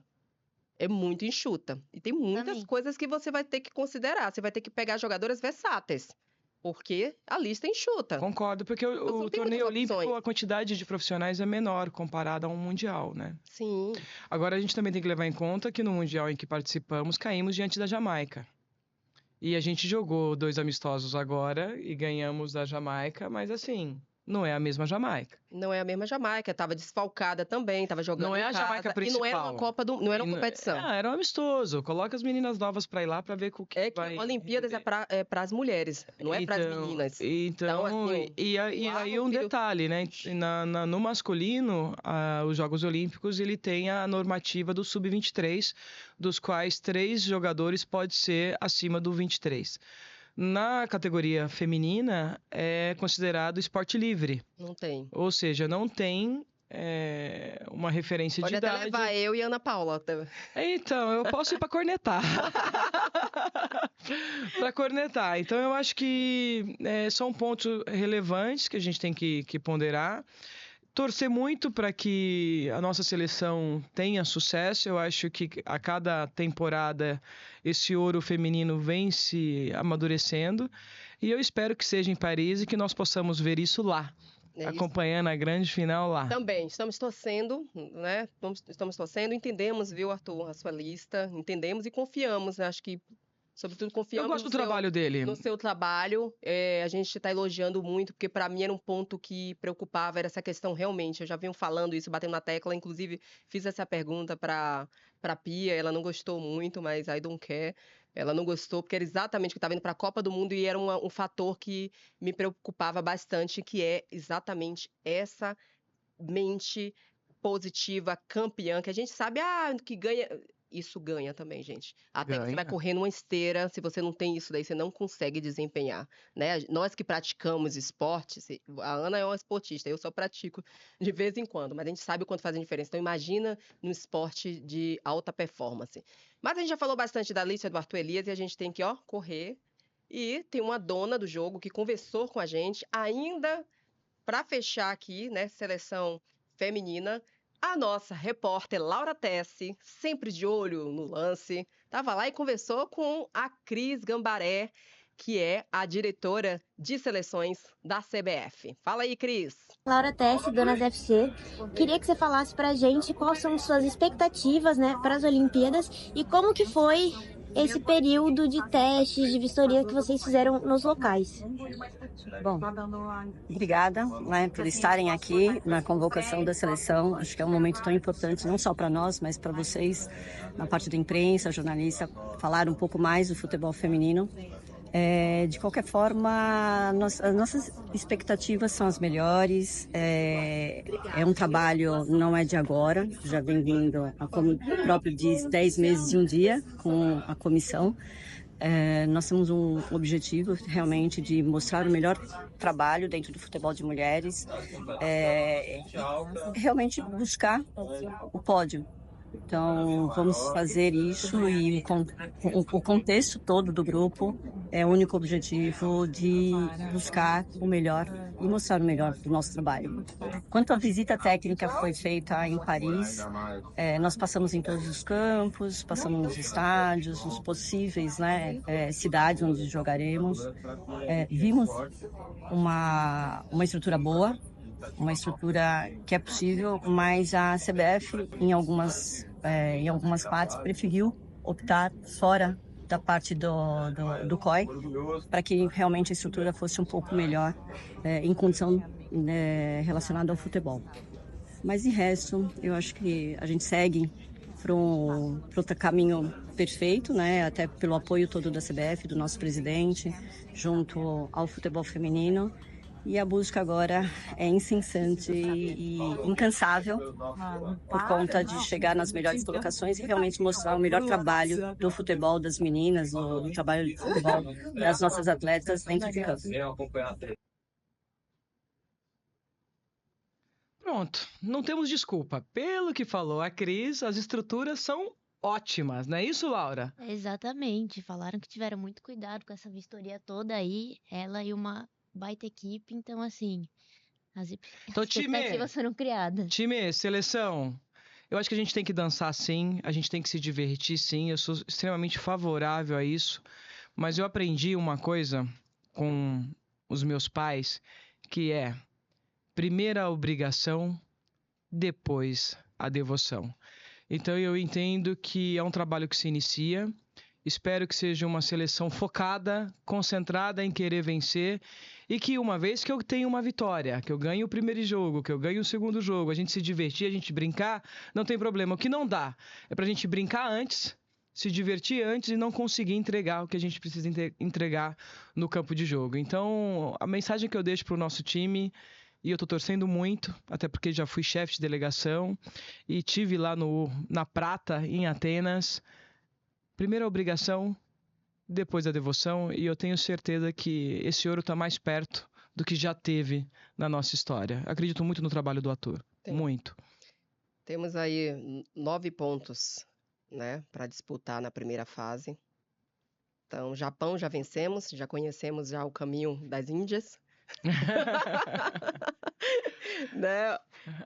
É muito enxuta. E tem muitas Também. coisas que você vai ter que considerar. Você vai ter que pegar jogadoras versáteis. Porque a lista é enxuta. Concordo, porque Então, o não tem torneio muitas olímpico, opções. a quantidade de profissionais é menor comparada a um mundial, né? Sim. Agora, a gente também tem que levar em conta que no mundial em que participamos, caímos diante da Jamaica. E a gente jogou 2 amistosos agora e ganhamos da Jamaica, mas assim, não é a mesma Jamaica. Não é a mesma Jamaica, estava desfalcada também, estava jogando Não é em a Jamaica casa. E não era uma principal. Copa não era uma competição. Era um amistoso. Coloca as meninas novas pra ir lá pra ver o que É que vai... Olimpíadas é para as mulheres, não é para as meninas. Então, assim, e lá aí no um filho- detalhe, né? No masculino, os Jogos Olímpicos, ele tem a normativa do sub-23, dos quais 3 jogadores pode ser acima do 23. Na categoria feminina, é considerado esporte livre. Não tem. Ou seja, não tem uma referência Pode de até idade. levar eu e Ana Paula. Então, eu posso ir para cornetar. Para cornetar. Então, eu acho que são pontos relevantes que a gente tem que ponderar. Torcer muito para que a nossa seleção tenha sucesso. Eu acho que a cada temporada esse ouro feminino vem se amadurecendo. E eu espero que seja em Paris e que nós possamos ver isso lá. É isso. Acompanhando a grande final lá. Também, estamos torcendo, né? Estamos torcendo, entendemos, viu, Arthur, a sua lista, entendemos e confiamos, né? Acho que, sobretudo, confiamos Eu gosto do no seu- trabalho dele. no seu trabalho. A gente está elogiando muito, porque para mim era um ponto que preocupava, era essa questão realmente. Eu já venho falando isso, batendo na tecla, inclusive fiz essa pergunta para Pia, ela não gostou muito, mas I don't care. Ela não gostou, porque era exatamente que estava indo para a Copa do Mundo e era um fator que me preocupava bastante, que é exatamente essa mente positiva, campeã, que a gente sabe, que ganha. Isso ganha também, gente. Até que você vai Ganha. correr numa esteira, se você não tem isso daí, você não consegue desempenhar, né? Nós que praticamos esportes, a Ana é uma esportista, eu só pratico de vez em quando, mas a gente sabe o quanto faz a diferença. Então imagina no esporte de alta performance. Mas a gente já falou bastante da lista do Arthur Elias e a gente tem que, correr. E tem uma dona do jogo que conversou com a gente, ainda para fechar aqui, né, seleção feminina, a nossa repórter Laura Tessi, sempre de olho no lance, estava lá e conversou com a Cris Gambaré, que é a diretora de seleções da CBF. Fala aí, Cris. Laura Tessi, Donas FC. Queria que você falasse pra gente quais são suas expectativas, né, para as Olimpíadas e como que foi esse período de testes, de vistoria que vocês fizeram nos locais. Bom, obrigada, né, por estarem aqui na convocação da seleção. Acho que é um momento tão importante, não só para nós, mas para vocês, na parte da imprensa, jornalista, falar um pouco mais do futebol feminino. De qualquer forma, as nossas expectativas são as melhores. É um trabalho, não é de agora, já vem vindo, como o próprio diz, 10 meses e um dia com a comissão. Nós temos um objetivo realmente de mostrar o melhor trabalho dentro do futebol de mulheres, realmente buscar o pódio. Então, vamos fazer isso e o contexto todo do grupo é o único objetivo de buscar o melhor e mostrar o melhor do nosso trabalho. Quanto à visita técnica foi feita em Paris, nós passamos em todos os campos, passamos nos estádios, nos possíveis, cidades onde jogaremos. Vimos uma estrutura boa, uma estrutura que é possível, mas a CBF, em algumas partes, preferiu optar fora da parte do COI, para que realmente a estrutura fosse um pouco melhor em condição relacionada ao futebol. Mas, de resto, eu acho que a gente segue para o caminho perfeito, né? Até pelo apoio todo da CBF, do nosso presidente, junto ao futebol feminino. E a busca agora é incessante e incansável por conta de chegar nas melhores colocações e realmente mostrar o melhor trabalho do futebol das meninas, do trabalho de futebol das nossas atletas dentro de campo. Pronto, não temos desculpa. Pelo que falou a Cris, as estruturas são ótimas, não é isso, Laura? Exatamente. Falaram que tiveram muito cuidado com essa vistoria toda aí. Ela e uma baita equipe. Então, assim, as Então, expectativas foram criadas. time, seleção, eu acho que a gente tem que dançar sim, a gente tem que se divertir sim, eu sou extremamente favorável a isso, mas eu aprendi uma coisa com os meus pais, que é primeira a obrigação, depois a devoção. Então eu entendo que é um trabalho que se inicia, espero que seja uma seleção focada, concentrada em querer vencer e que uma vez que eu tenho uma vitória, que eu ganho o primeiro jogo, que eu ganho o segundo jogo, a gente se divertir, a gente brincar, não tem problema. O que não dá é pra gente brincar antes, se divertir antes e não conseguir entregar o que a gente precisa entregar no campo de jogo. Então, a mensagem que eu deixo pro nosso time, e eu tô torcendo muito, até porque já fui chefe de delegação e tive lá na Prata, em Atenas. Primeira obrigação, depois a devoção, e eu tenho certeza que esse ouro está mais perto do que já teve na nossa história. Acredito muito no trabalho do ator, muito. Temos aí 9 pontos, né, para disputar na primeira fase. Então, Japão já vencemos, já conhecemos já o caminho das Índias. Né?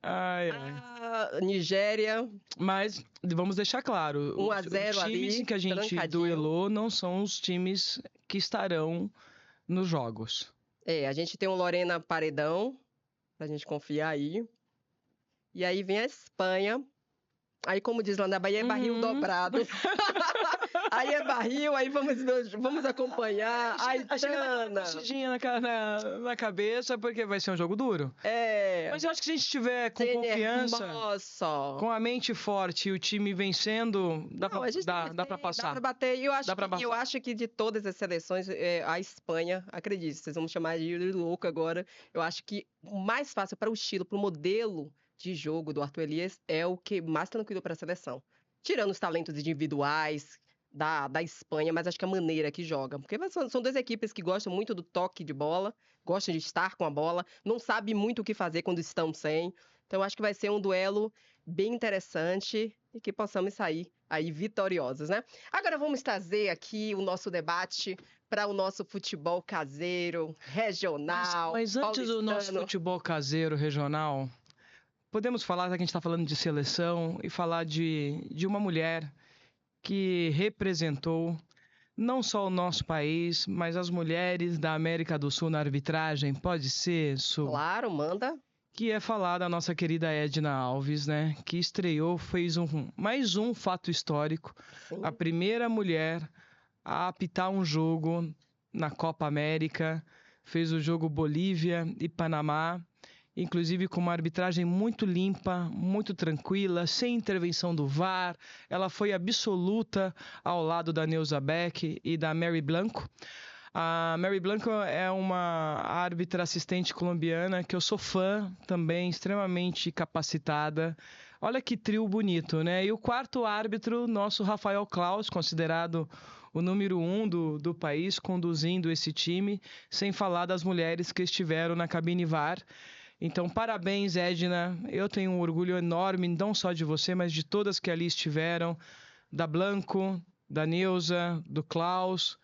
Ai. A Nigéria. Mas vamos deixar claro, 1 a 0 os times ali, em que a gente trancadinho. duelou não são os times que estarão nos jogos. A gente tem o Lorena Paredão, pra gente confiar aí. E aí vem a Espanha. Aí, como diz lá na Bahia, é barril dobrado. Aí é barril, aí vamos acompanhar. Ai, Tana. Na cabeça, porque vai ser um jogo duro. Mas eu acho que se a gente tiver com confiança, com a mente forte e o time vencendo, dá pra passar. Dá pra bater. Eu acho que de todas as seleções, a Espanha, acredite, vocês vão me chamar de louco agora. Eu acho que o mais fácil para o estilo, para o modelo de jogo do Arthur Elias é o que mais tranquilo para a seleção. Tirando os talentos individuais da Espanha, mas acho que a maneira que joga. Porque são 2 equipes que gostam muito do toque de bola, gostam de estar com a bola, não sabem muito o que fazer quando estão sem. Então acho que vai ser um duelo bem interessante e que possamos sair aí vitoriosos, né? Agora vamos trazer aqui o nosso debate para o nosso futebol caseiro, regional, Mas antes do nosso futebol caseiro, regional, podemos falar, já que a gente está falando de seleção, e falar de uma mulher que representou não só o nosso país, mas as mulheres da América do Sul na arbitragem. Pode ser, Su? Claro, manda. Que é falar da nossa querida Edna Alves, né? Que estreou, fez mais um fato histórico. Sim. A primeira mulher a apitar um jogo na Copa América. Fez o jogo Bolívia e Panamá. Inclusive com uma arbitragem muito limpa, muito tranquila, sem intervenção do VAR. Ela foi absoluta ao lado da Neuza Beck e da Mary Blanco. A Mary Blanco é uma árbitra assistente colombiana que eu sou fã também, extremamente capacitada. Olha que trio bonito, né? E o quarto árbitro, nosso Rafael Claus, considerado o número 1 do país, conduzindo esse time, sem falar das mulheres que estiveram na cabine VAR. Então, parabéns, Edna. Eu tenho um orgulho enorme, não só de você, mas de todas que ali estiveram. Da Blanco, da Neuza, do Klaus.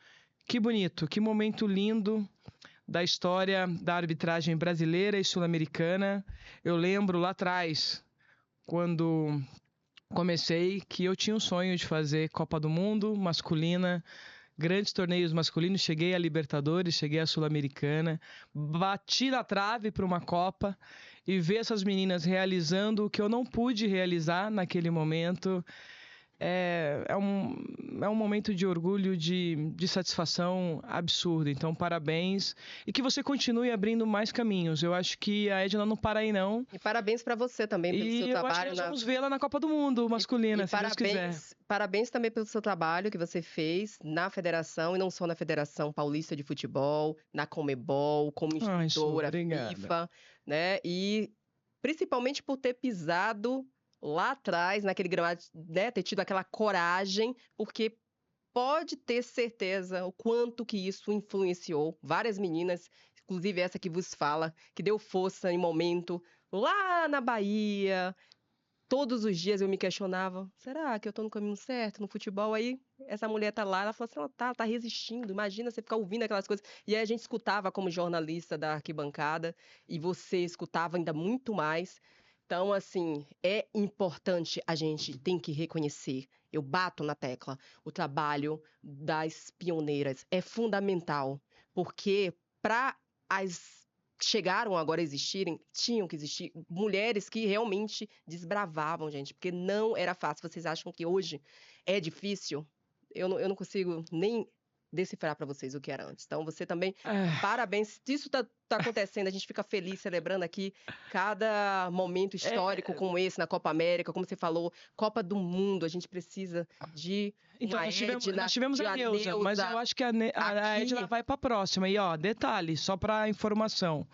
Que bonito, que momento lindo da história da arbitragem brasileira e sul-americana. Eu lembro lá atrás, quando comecei, que eu tinha um sonho de fazer Copa do Mundo masculina, grandes torneios masculinos, cheguei à Libertadores, cheguei à Sul-Americana, bati na trave para uma Copa e ver essas meninas realizando o que eu não pude realizar naquele momento é um momento de orgulho, de satisfação absurdo. Então, parabéns. E que você continue abrindo mais caminhos. Eu acho que a Edna não para aí, não. E parabéns para você também pelo seu trabalho. E eu acho que nós vamos vê-la na Copa do Mundo masculina, se Deus quiser. Parabéns também pelo seu trabalho que você fez na federação, e não só na Federação Paulista de Futebol, na Conmebol, como instrutora FIFA, né? E principalmente por ter pisado lá atrás, naquele gramado, né, ter tido aquela coragem, porque pode ter certeza o quanto que isso influenciou várias meninas, inclusive essa que vos fala, que deu força em momento lá na Bahia. Todos os dias eu me questionava, será que eu tô no caminho certo no futebol? Aí essa mulher tá lá, ela falou assim, ela tá resistindo, imagina você ficar ouvindo aquelas coisas. E aí a gente escutava como jornalista da arquibancada, e você escutava ainda muito mais. Então, assim, é importante, a gente tem que reconhecer, eu bato na tecla, o trabalho das pioneiras é fundamental, porque para as chegaram agora a existirem, tinham que existir mulheres que realmente desbravavam, gente, porque não era fácil. Vocês acham que hoje é difícil? Eu não consigo nem decifrar para vocês o que era antes. Então, você também, parabéns. Se isso tá acontecendo, a gente fica feliz celebrando aqui cada momento histórico como esse na Copa América, como você falou, Copa do Mundo. A gente precisa de Então, uma Edna, nós tivemos de a uma Neuza, mas eu acho que a aqui. Edna vai para a próxima. E, ó, detalhe, só para informação.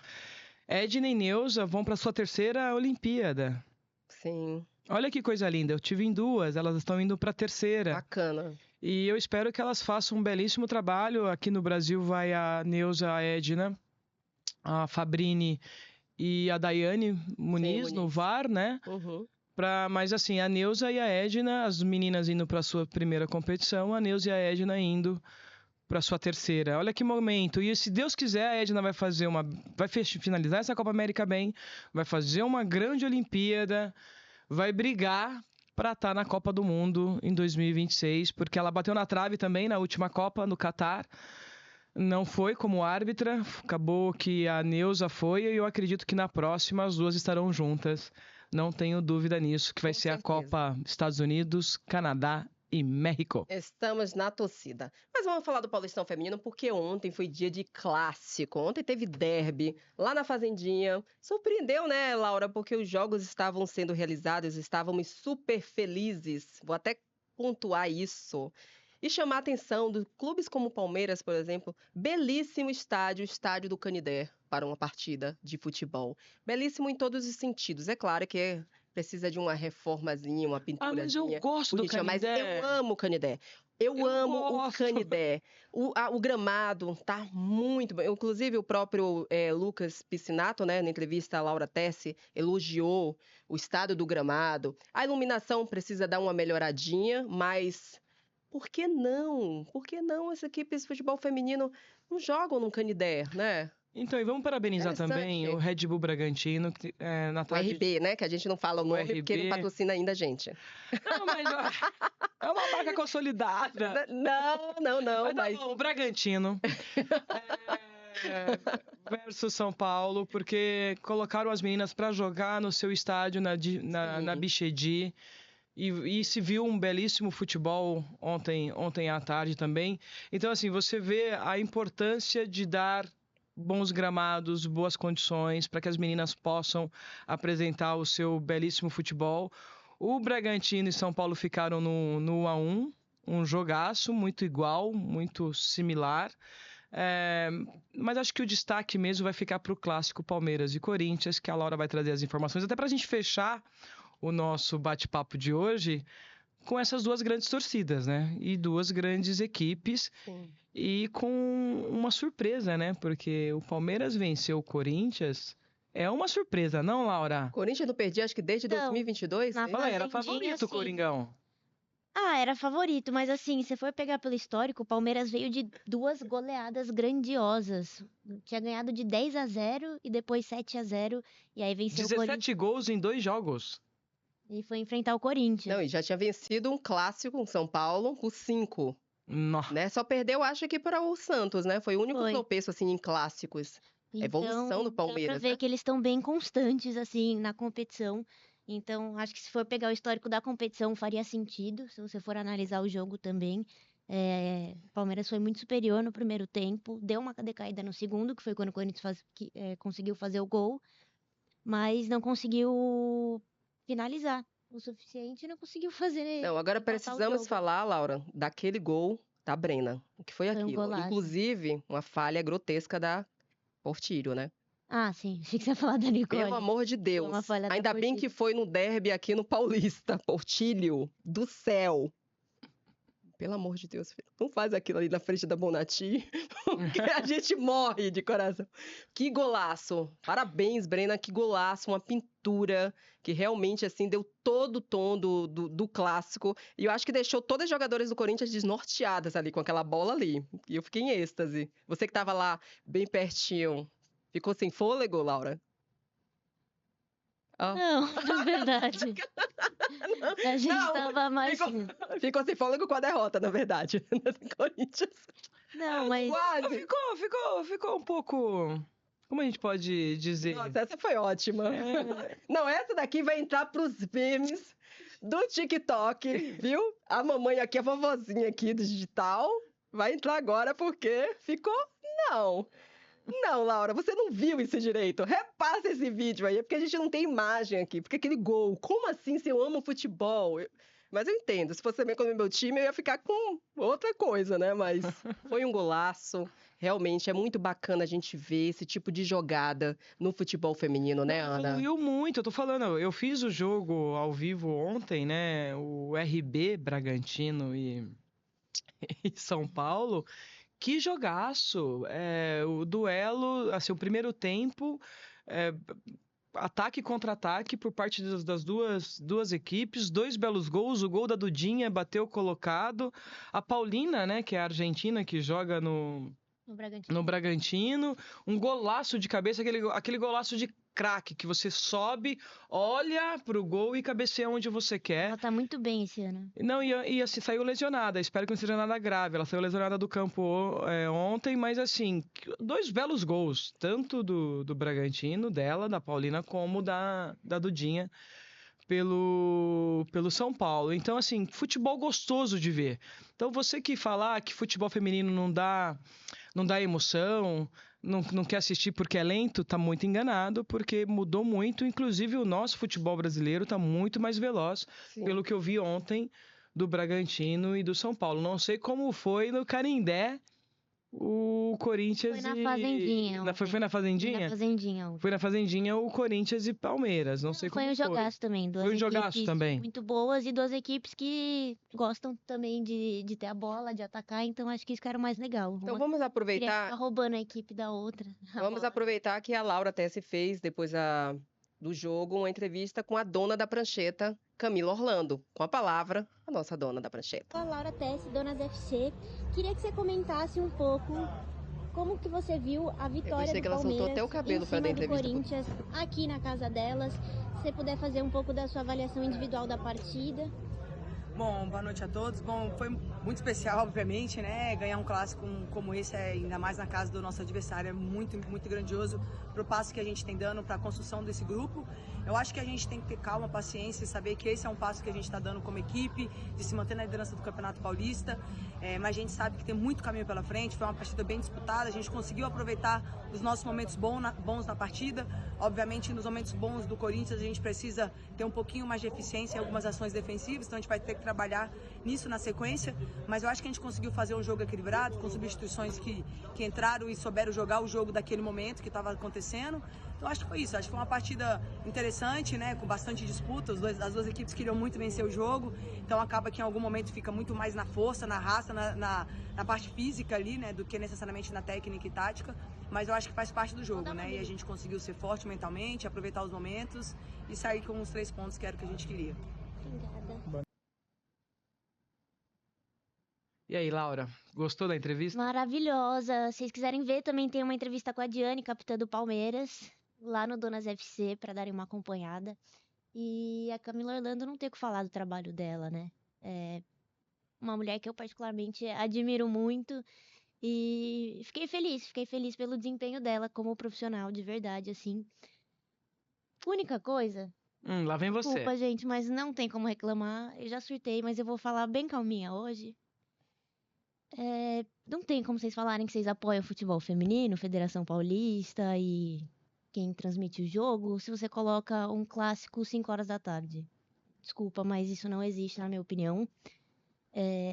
Edna e Neuza vão para sua terceira Olimpíada. Sim, Olha que coisa linda. Eu tive em duas, elas estão indo para a terceira. bacana. E eu espero que elas façam um belíssimo trabalho. Aqui no Brasil vai a Neuza, a Edna, a Fabrini e a Daiane Muniz no Muniz. VAR, né? Uhum. Mas assim, a Neuza e a Edna, as meninas indo para sua primeira competição, a Neuza e a Edna indo para sua terceira. Olha que momento. E se Deus quiser, a Edna vai finalizar essa Copa América bem, vai fazer uma grande Olimpíada, vai brigar para estar na Copa do Mundo em 2026, porque ela bateu na trave também na última Copa no Catar. Não foi como árbitra, acabou que a Neuza foi, e eu acredito que na próxima as duas estarão juntas. Não tenho dúvida nisso, que vai Com ser a certeza. Copa Estados Unidos, Canadá e México. Estamos na torcida. Mas vamos falar do Paulistão Feminino, porque ontem foi dia de clássico. Ontem teve derby lá na Fazendinha. Surpreendeu, né, Laura? Porque os jogos estavam sendo realizados, estávamos super felizes. Vou até pontuar isso. E chamar a atenção de clubes como o Palmeiras, por exemplo. Belíssimo estádio, o estádio do Canidé, para uma partida de futebol. Belíssimo em todos os sentidos. É claro que precisa de uma reformazinha, uma Ah, pinturazinha. mas eu gosto do Bonitinha, mas Canindé. eu amo o Canidé. Eu amo o gosto. Canidé. O gramado tá muito bom. Inclusive, o próprio Lucas Piscinato, né, na entrevista a Laura Tessi, elogiou o estado do gramado. A iluminação precisa dar uma melhoradinha, mas por que não? Por que não as equipes de futebol feminino não jogam no Canidé, né? Então, e vamos parabenizar também Interessante. o Red Bull Bragantino, que na O tarde... RB, né? Que a gente não fala o O nome porque ele RB. patrocina ainda a gente. Não, mas ó, é uma marca consolidada. Não, Mas tá mas bom, o Bragantino versus São Paulo, porque colocaram as meninas para jogar no seu estádio na Sim. Bichedi. E se viu um belíssimo futebol ontem à tarde também. Então, assim, você vê a importância de dar bons gramados, boas condições para que as meninas possam apresentar o seu belíssimo futebol. O Bragantino e São Paulo ficaram no 1-1, um jogaço muito igual, muito similar. Mas acho que o destaque mesmo vai ficar para o clássico Palmeiras e Corinthians, que a Laura vai trazer as informações, até para a gente fechar o nosso bate-papo de hoje com essas duas grandes torcidas, né? E duas grandes equipes. Sim. E com uma surpresa, né? Porque o Palmeiras venceu o Corinthians. É uma surpresa, não, Laura? O Corinthians não perdia, acho que desde Não, 2022. na né? Fala aí, era Fazendinha, favorito o sim. Coringão. Ah, era favorito, mas assim, se for pegar pelo histórico, o Palmeiras veio de duas goleadas grandiosas. Tinha ganhado de 10-0 e depois 7-0, e aí venceu o Corinthians 17 gols em 2 jogos. e foi enfrentar o Corinthians. Não, e já tinha vencido um clássico com São Paulo por 5, Nossa. né? Só perdeu, acho que para o Santos, né? Foi o único Foi. tropeço, assim, em clássicos. Evolução do Dá pra Palmeiras, ver né? que eles estão bem constantes, assim, na competição. Então, acho que se for pegar o histórico da competição, faria sentido, se você for analisar o jogo também. O Palmeiras foi muito superior no primeiro tempo, deu uma decaída no segundo, que foi quando o Corinthians conseguiu fazer o gol, mas não conseguiu finalizar o suficiente e não conseguiu fazer. Não, agora empatar o precisamos jogo. falar, Laura, daquele gol da Brena. O que foi Foi um aquilo? golaço. Inclusive, uma falha grotesca da Portilho, né? Ah, sim, achei que você ia falar da Nicole. Pelo amor de Deus. uma falha da Ainda bem Portilho. que foi no derby aqui no Paulista. Portilho do céu. pelo amor de Deus, filho, não faz aquilo ali na frente da Bonatti, porque a gente morre de coração. Que golaço! Parabéns, Brena, que golaço, uma pintura que realmente, assim, deu todo o tom do clássico. E eu acho que deixou todas as jogadoras do Corinthians desnorteadas ali, com aquela bola ali. E eu fiquei em êxtase. Você que estava lá, bem pertinho, ficou sem fôlego, Laura? Ah. Não, na verdade. A gente Não, tava mais. Ficou sem fôlego com a derrota, na verdade, do Corinthians. Não, mas. Quase. Ficou um pouco. Como a gente pode dizer? Nossa, essa foi ótima. Não, essa daqui vai entrar pros memes do TikTok, viu? A mamãe aqui, a vovozinha aqui do digital, vai entrar agora porque ficou... Não, Laura, você não viu isso direito. Repassa esse vídeo aí, é porque a gente não tem imagem aqui. Porque aquele gol, como assim se eu amo futebol? Mas eu entendo, se fosse também com o meu time, eu ia ficar com outra coisa, né? Mas foi um golaço. Realmente é muito bacana a gente ver esse tipo de jogada no futebol feminino, né, Ana? Evoluiu muito, eu tô falando, eu fiz o jogo ao vivo ontem, né? O RB Bragantino e São Paulo. Que jogaço! O duelo, assim, o primeiro tempo, ataque e contra-ataque por parte das duas equipes, 2 belos gols, o gol da Dudinha bateu colocado, a Paulina, né, que é a argentina que joga no Bragantino, um golaço de cabeça, aquele golaço de craque, que você sobe, olha pro gol e cabeceia onde você quer. Ela tá muito bem esse ano. Não, e assim, saiu lesionada, espero que não seja nada grave, ela saiu lesionada do campo ontem, mas assim, 2 belos gols, tanto do Bragantino, dela, da Paulina, como da Dudinha, pelo São Paulo. Então, assim, futebol gostoso de ver. Então, você que falar que futebol feminino não dá emoção, não quer assistir porque é lento, tá muito enganado, porque mudou muito. Inclusive, o nosso futebol brasileiro tá muito mais veloz, Sim. Pelo que eu vi ontem do Bragantino e do São Paulo. Não sei como foi no Canindé o Corinthians Foi na Fazendinha. Foi na Fazendinha? Foi na Fazendinha. Foi na Fazendinha o Corinthians e Palmeiras. Não sei como foi. Foi um jogaço também. Foi um jogaço também. Muito boas e 2 equipes que gostam também de ter a bola, de atacar. Então acho que isso que era o mais legal. Então vamos Queria aproveitar. ficar roubando a equipe da outra. Vamos aproveitar que a Laura até se fez, depois do jogo, uma entrevista com a dona da prancheta, Camila Orlando. Com a palavra, a nossa dona da prancheta. A Laura Tessi, Donas FC. Queria que você comentasse um pouco como que você viu a vitória do que ela soltou Palmeiras até o cabelo em pra cima dar do entrevista. Corinthians aqui na casa delas. Se você puder fazer um pouco da sua avaliação individual da partida. Bom, boa noite a todos. Bom, foi muito especial, obviamente, né? Ganhar um clássico como esse, ainda mais na casa do nosso adversário, é muito, muito grandioso pro passo que a gente tem dando para a construção desse grupo. Eu acho que a gente tem que ter calma, paciência e saber que esse é um passo que a gente está dando como equipe, de se manter na liderança do Campeonato Paulista. Mas a gente sabe que tem muito caminho pela frente, foi uma partida bem disputada, a gente conseguiu aproveitar os nossos momentos bons na partida. Obviamente, nos momentos bons do Corinthians, a gente precisa ter um pouquinho mais de eficiência em algumas ações defensivas, então a gente vai ter que trabalhar nisso na sequência, mas eu acho que a gente conseguiu fazer um jogo equilibrado, com substituições que entraram e souberam jogar o jogo daquele momento que estava acontecendo. Então acho que foi isso, acho que foi uma partida interessante, né, com bastante disputa, as duas equipes queriam muito vencer o jogo, então acaba que em algum momento fica muito mais na força, na raça, na parte física ali, né, do que necessariamente na técnica e tática, mas eu acho que faz parte do jogo, né, e a gente conseguiu ser forte mentalmente, aproveitar os momentos e sair com os 3 pontos que era o que a gente queria. Obrigada. E aí, Laura, gostou da entrevista? Maravilhosa. Se vocês quiserem ver, também tem uma entrevista com a Diane, capitã do Palmeiras, lá no Donas FC, para darem uma acompanhada. E a Camila Orlando não tem o que falar do trabalho dela, né? É uma mulher que eu particularmente admiro muito e fiquei feliz pelo desempenho dela como profissional, de verdade, assim. Única coisa, Lá vem você. desculpa, gente, mas não tem como reclamar. Eu já surtei, mas eu vou falar bem calminha hoje. Não tem como vocês falarem que vocês apoiam o futebol feminino, Federação Paulista e quem transmite o jogo, se você coloca um clássico 5 horas da tarde. Desculpa, mas isso não existe, na minha opinião.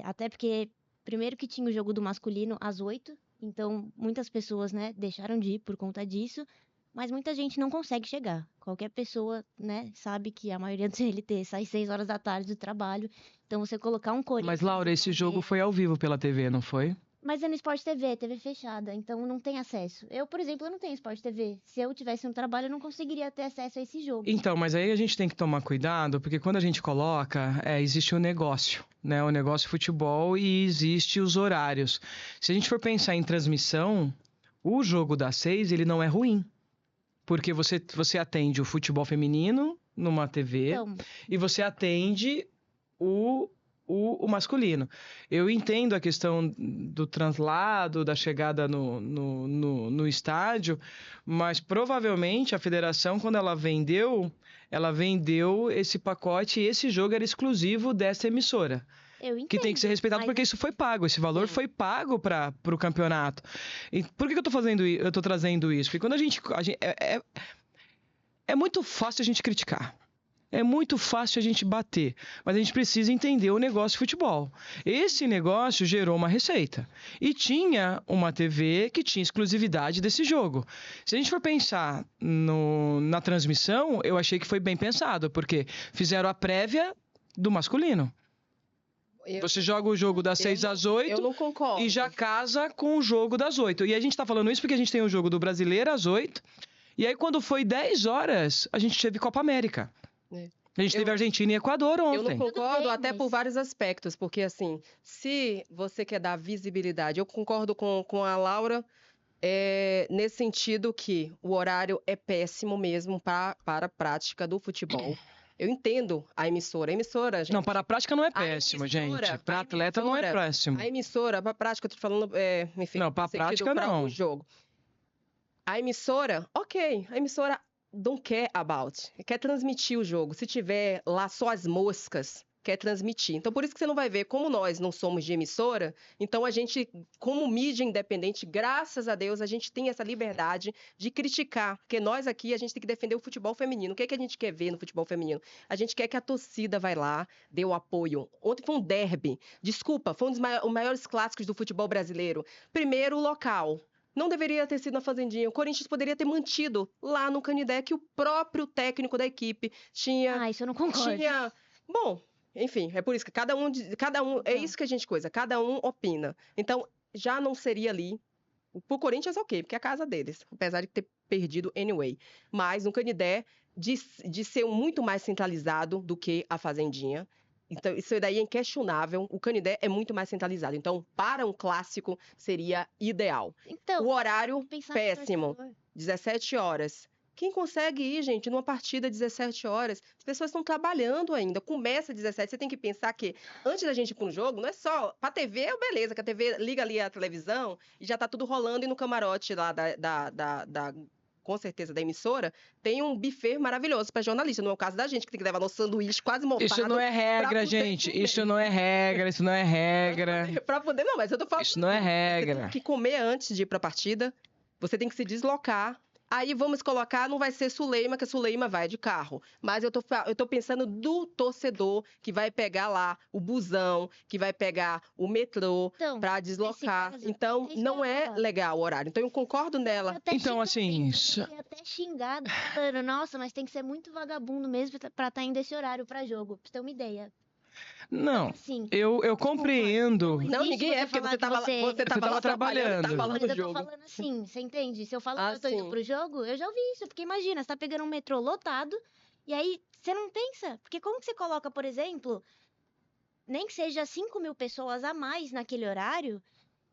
Até porque, primeiro que tinha o jogo do masculino às 8, então muitas pessoas, né, deixaram de ir por conta disso. mas muita gente não consegue chegar. Qualquer pessoa, né, sabe que a maioria do CLT sai 6 horas da tarde do trabalho. Então você colocar um Corinthians... Mas, Laura, esse jogo foi ao vivo pela TV, não foi? Mas é no Sport TV, TV fechada, então não tem acesso. Eu, por exemplo, eu não tenho Sport TV. Se eu tivesse no trabalho, eu não conseguiria ter acesso a esse jogo. Então, mas aí a gente tem que tomar cuidado, porque quando a gente coloca, existe o negócio, né? O negócio futebol e existe os horários. Se a gente for pensar em transmissão, o jogo das 6, ele não é ruim. Porque você atende o futebol feminino numa TV Então, e você atende o masculino. Eu entendo a questão do translado, da chegada no estádio, mas provavelmente a federação, quando ela vendeu esse pacote e esse jogo era exclusivo dessa emissora. eu entendo. Que tem que ser respeitado mas porque isso foi pago, esse valor foi pago para o campeonato. E por que eu tô trazendo isso? Porque quando é muito fácil a gente criticar. É muito fácil a gente bater, mas a gente precisa entender o negócio de futebol. Esse negócio gerou uma receita e tinha uma TV que tinha exclusividade desse jogo. Se a gente for pensar na transmissão, eu achei que foi bem pensado, porque fizeram a prévia do masculino. Você joga o jogo das 6 às 8 Eu não concordo. e já casa com o jogo das 8. E a gente está falando isso porque a gente tem o jogo do Brasileiro às 8. E aí, quando foi 10 horas, a gente teve Copa América. A gente teve Argentina e Equador ontem. Eu não concordo bem, até mas- por vários aspectos, porque assim, se você quer dar visibilidade, eu concordo com a Laura nesse sentido que o horário é péssimo mesmo para a prática do futebol. Eu entendo a emissora. A emissora, gente. Não, para a prática não é péssimo, emissora, gente. Para a atleta não é emissora, péssimo. A emissora, para a prática, eu tô falando, enfim, Não, pra no sentido prática, pra não. o jogo. A emissora, ok, a emissora don't care about, quer transmitir o jogo. Se tiver lá só as moscas, quer transmitir. Então, por isso que você não vai ver, como nós não somos de emissora, então a gente, como mídia independente, graças a Deus, a gente tem essa liberdade de criticar, porque nós aqui, a gente tem que defender o futebol feminino. O que é que a gente quer ver no futebol feminino? A gente quer que a torcida vai lá, dê o apoio. Ontem foi um derby, desculpa, foi um dos maiores clássicos do futebol brasileiro. Primeiro, o local. Não deveria ter sido na Fazendinha. O Corinthians poderia ter mantido lá no Canidé, que o próprio técnico da equipe tinha... Ah, isso eu não concordo. Bom, enfim, é por isso que cada um é isso que a gente coisa, cada um opina. Então, já não seria ali. Pro Corinthians, ok, porque é a casa deles, apesar de ter perdido anyway. Mas no Canidé, de ser muito mais centralizado do que a Fazendinha. Então, isso daí é inquestionável. O Canidé é muito mais centralizado. Então, para um clássico, seria ideal. Então, O horário, pensar no péssimo. torcedor. 17 horas. Quem consegue ir, gente, numa partida 17 horas? As pessoas estão trabalhando ainda. Começa às 17. Você tem que pensar que, antes da gente ir para um jogo, não é só... Pra TV é beleza, que a TV liga ali a televisão e já tá tudo rolando. E no camarote lá com certeza, da emissora, tem um buffet maravilhoso para jornalista. Não é o caso da gente, que tem que levar nosso sanduíche quase montado. Isso não é regra, poder gente. comer. Isso não é regra, isso não é regra. Pra poder... Não, mas eu tô falando... Isso não é Você regra. tem que comer antes de ir pra partida. Você tem que se deslocar. Aí vamos colocar, não vai ser Suleima, que a Suleima vai de carro. Mas eu tô pensando do torcedor que vai pegar lá o busão, que vai pegar o metrô Então, pra deslocar. caso, então, é isso não que eu ia é falar. legal o horário. Então, eu concordo nela. Até Então, assim, xingamento, eu fiquei até xingado, falando, nossa, mas tem que ser muito vagabundo mesmo pra estar indo esse horário pra jogo, pra você ter uma ideia. Não, Assim, eu compreendo. Não Não, existe ninguém você porque falar você que tava, você- você tava tava lá trabalhando, trabalhando. tava lá mas no eu tô jogo. falando assim, você entende? Se eu falo Ah, que eu tô indo sim. pro jogo, eu já ouvi isso, porque imagina, você tá pegando um metrô lotado, e aí você não pensa, porque como que você coloca, por exemplo, nem que seja 5.000 pessoas a mais naquele horário,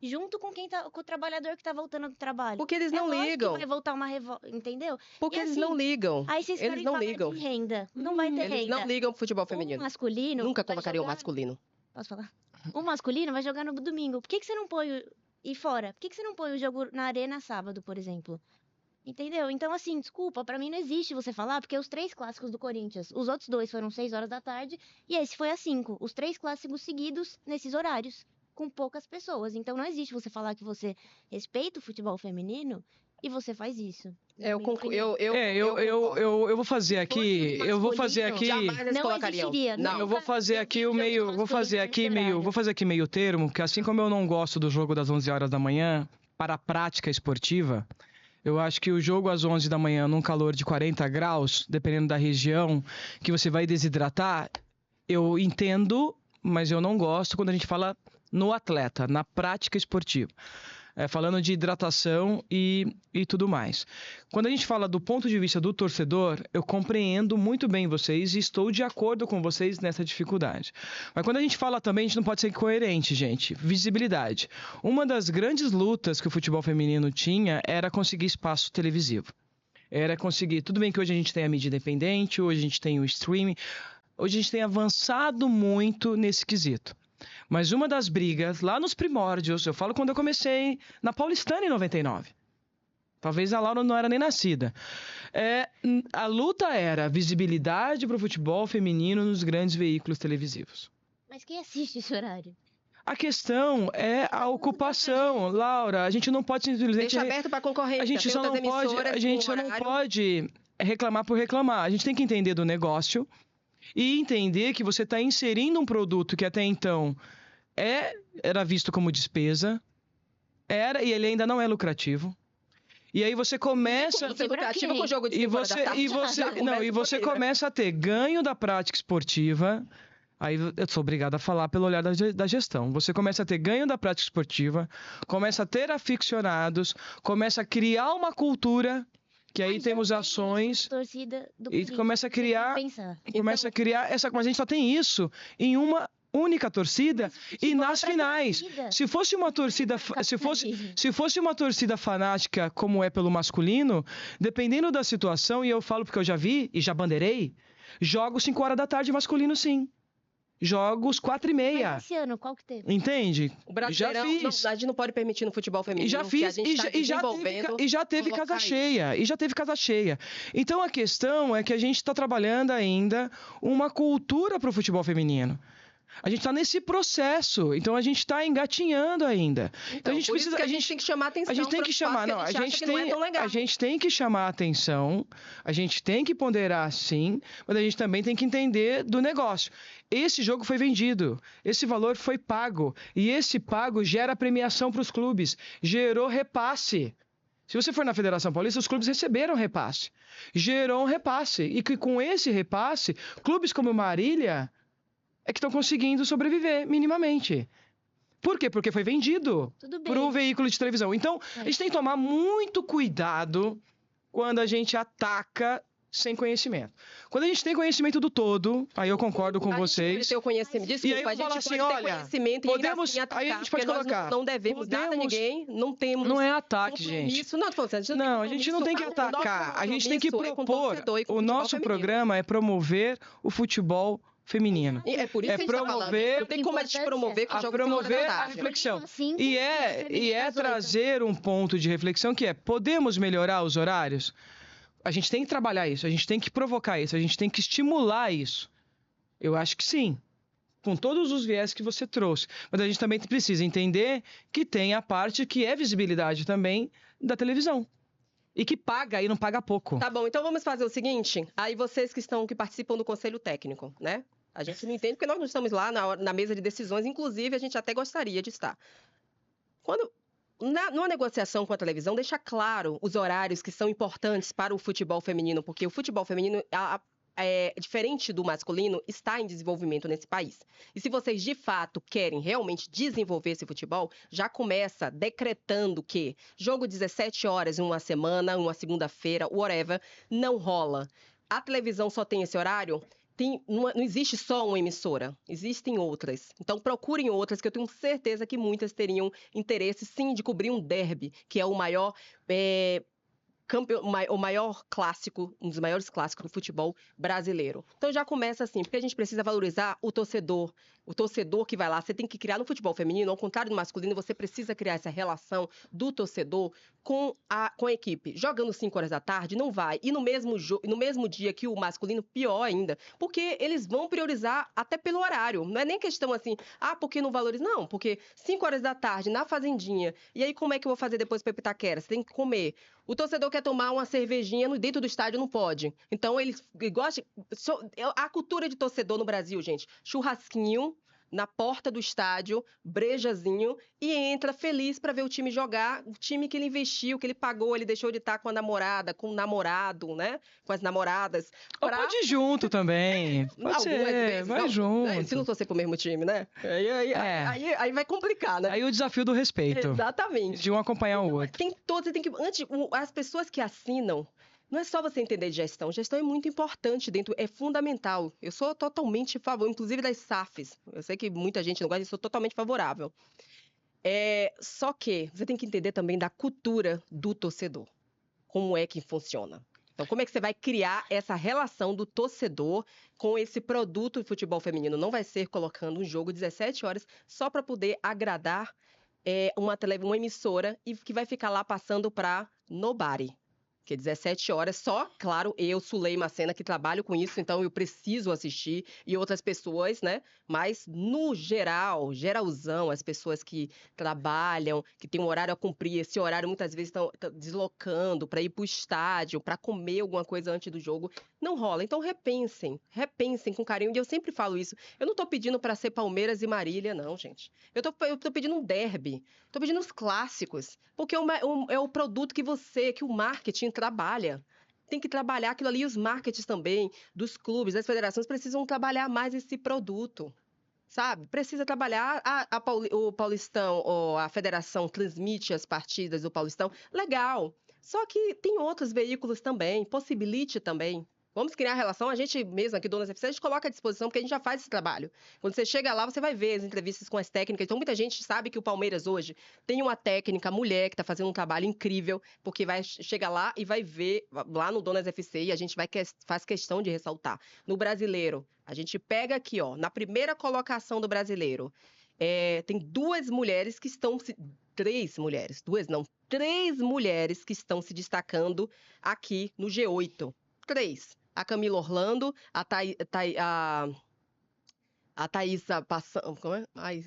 junto com com o trabalhador que tá voltando do trabalho? Porque eles É não lógico ligam. que vai voltar uma revolta, entendeu? Porque E eles assim, não ligam. Aí vocês Eles querem não falar ligam. de renda. Não vai ter Eles renda. não ligam pro futebol O feminino. masculino Nunca vai colocariam o jogar- masculino. Posso falar? O masculino vai jogar no domingo. Por que você não põe e fora? Por que você não põe o jogo na arena sábado, por exemplo? Entendeu? Então, assim, desculpa, pra mim não existe você falar, porque os 3 clássicos do Corinthians, os outros 2 foram 6 horas da tarde, e esse foi às 5. Os 3 clássicos seguidos nesses horários, com poucas pessoas. Então, não existe você falar que você respeita o futebol feminino e você faz isso. Eu Na minha opinião. concordo. Eu vou fazer aqui, fosse eu vou fazer masculino, aqui. Jamais eles Não colocariam. existiria, Não. Eu vou fazer aqui o meio, vou fazer aqui meio termo, que assim como eu não gosto do jogo das 11 horas da manhã, para a prática esportiva, Eu acho que o jogo às 11 da manhã, num calor de 40 graus, dependendo da região, que você vai desidratar, eu entendo, mas eu não gosto quando a gente fala no atleta, na prática esportiva. Falando de hidratação e tudo mais. Quando a gente fala do ponto de vista do torcedor, eu compreendo muito bem vocês e estou de acordo com vocês nessa dificuldade. Mas quando a gente fala também, a gente não pode ser incoerente, gente. Visibilidade. Uma das grandes lutas que o futebol feminino tinha era conseguir espaço televisivo. Era conseguir... Tudo bem que hoje a gente tem a mídia independente, hoje a gente tem o streaming, hoje a gente tem avançado muito nesse quesito. Mas uma das brigas, lá nos primórdios, eu falo quando eu comecei na Paulistana em 99. Talvez a Laura não era nem nascida. A luta era visibilidade para o futebol feminino nos grandes veículos televisivos. Mas quem assiste esse horário? A questão é a ocupação, Laura. A gente não pode simplesmente... Deixa aberto para concorrência. A gente só não pode reclamar por reclamar. A gente tem que entender do negócio e entender que você está inserindo um produto que até então era visto como despesa, e ele ainda não é lucrativo. E aí você começa... lucrativo com o jogo de 5 horas da tarde. E você começa a ter ganho da prática esportiva. Aí eu sou obrigado a falar pelo olhar da gestão. Você começa a ter ganho da prática esportiva, começa a ter aficionados, começa a criar uma cultura... Que aí temos ações e começa a criar essa... Mas a gente só tem isso em uma única torcida e nas finais. Se fosse uma torcida, se fosse uma torcida fanática como é pelo masculino, dependendo da situação, e eu falo porque eu já vi e já bandeirei, jogos 5 horas da tarde masculino sim. Jogos 4h30. Mas esse ano, qual que teve? Entende? O Brasileirão, a gente não pode permitir no futebol feminino. Já fiz, e já teve casa cheia. E já teve casa cheia. Então a questão é que a gente está trabalhando ainda uma cultura para o futebol feminino. A gente está nesse processo, então a gente está engatinhando ainda. Então a gente precisa, a gente tem que chamar atenção. A gente tem que chamar, não, a gente tem que chamar a atenção, a gente tem que ponderar sim, mas a gente também tem que entender do negócio. Esse jogo foi vendido, esse valor foi pago e esse pago gera premiação para os clubes, gerou repasse. Se você for na Federação Paulista, os clubes receberam repasse, gerou um repasse e que com esse repasse, clubes como Marília é que estão conseguindo sobreviver minimamente. Por quê? Porque foi vendido para um veículo de televisão. Então, a gente tem que tomar muito cuidado quando a gente ataca sem conhecimento. Quando a gente tem conhecimento do todo, aí eu concordo com vocês. A gente pode ter conhecimento. Desculpa, e aí eu falo assim, olha, podemos, aí a gente pode colocar. Não devemos nada a ninguém, não temos. Não é ataque, gente. Não, a gente não tem que atacar. A gente tem que propor. O nosso programa é promover o futebol feminino. É por isso que a gente promover, não tem como a gente promover com o jogo promover a reflexão. E é trazer um ponto de reflexão que é, podemos melhorar os horários? A gente tem que trabalhar isso, a gente tem que provocar isso, a gente tem que estimular isso. Eu acho que sim, com todos os viés que você trouxe. Mas a gente também precisa entender que tem a parte que é visibilidade também da televisão. E que paga e não paga pouco. Tá bom, então vamos fazer o seguinte. Aí vocês que participam do Conselho Técnico, né? A gente não entende porque nós não estamos lá na mesa de decisões. Inclusive, a gente até gostaria de estar. Numa negociação com a televisão, deixa claro os horários que são importantes para o futebol feminino. Porque o futebol feminino, diferente do masculino, está em desenvolvimento nesse país. E se vocês, de fato, querem realmente desenvolver esse futebol, já começa decretando que jogo 17 horas em uma semana, uma segunda-feira, whatever, não rola. A televisão só tem esse horário? Não existe só uma emissora, existem outras. Então procurem outras, que eu tenho certeza que muitas teriam interesse, sim, de cobrir um derby, que é o maior... o maior clássico, um dos maiores clássicos do futebol brasileiro. Então já começa assim, porque a gente precisa valorizar o torcedor que vai lá. Você tem que criar no futebol feminino, ao contrário do masculino, você precisa criar essa relação do torcedor com a equipe. Jogando 5 horas da tarde, não vai. E no mesmo dia que o masculino, pior ainda, porque eles vão priorizar até pelo horário. Não é nem questão assim, porque não valoriza. Não, porque 5 horas da tarde, na fazendinha, e aí como é que eu vou fazer depois para Itaquera? Você tem que comer. O torcedor quer tomar uma cervejinha dentro do estádio, não pode. Então, eles gostam... A cultura de torcedor no Brasil, gente, churrasquinho, na porta do estádio, brejazinho, e entra feliz para ver o time jogar, o time que ele investiu, que ele pagou, ele deixou de estar com a namorada, com o namorado, né? Com as namoradas. Ou pode ir junto também. Pode ser, vai junto. Se não torcer pro mesmo time, né? Aí vai complicar, né? Aí o desafio do respeito. Exatamente. De um acompanhar o outro. As pessoas que assinam, não é só você entender de gestão. Gestão é muito importante é fundamental. Eu sou totalmente a favor, inclusive das SAFs. Eu sei que muita gente não gosta, eu sou totalmente favorável. Só que você tem que entender também da cultura do torcedor. Como é que funciona. Então, como é que você vai criar essa relação do torcedor com esse produto de futebol feminino? Não vai ser colocando um jogo 17 horas só para poder agradar uma emissora e que vai ficar lá passando para nobody. Que 17 horas só, claro, eu, Sulei Macena, que trabalho com isso, então eu preciso assistir, e outras pessoas, né? Mas, no geral, geralzão, as pessoas que trabalham, que têm um horário a cumprir, esse horário muitas vezes estão deslocando para ir para o estádio, para comer alguma coisa antes do jogo, não rola. Então, repensem com carinho, e eu sempre falo isso. Eu não estou pedindo para ser Palmeiras e Marília, não, gente. Eu tô pedindo um derby, estou pedindo os clássicos, porque é o produto que o marketing trabalha. Tem que trabalhar aquilo ali, e os marketings também, dos clubes, das federações, precisam trabalhar mais esse produto, sabe? Precisa trabalhar, o Paulistão, ou a federação transmite as partidas do Paulistão, legal. Só que tem outros veículos também, possibilite também. Vamos criar relação, a gente mesmo aqui do Donas FC, a gente coloca à disposição, porque a gente já faz esse trabalho. Quando você chega lá, você vai ver as entrevistas com as técnicas. Então, muita gente sabe que o Palmeiras hoje tem uma técnica mulher que está fazendo um trabalho incrível, porque vai chegar lá e vai ver lá no Donas FC, e a gente faz questão de ressaltar. No Brasileiro, a gente pega aqui, ó, na primeira colocação do Brasileiro, tem três mulheres que estão se destacando aqui no G8. 3. A Camila Orlando, a Thaísa Passos, como é? Ai,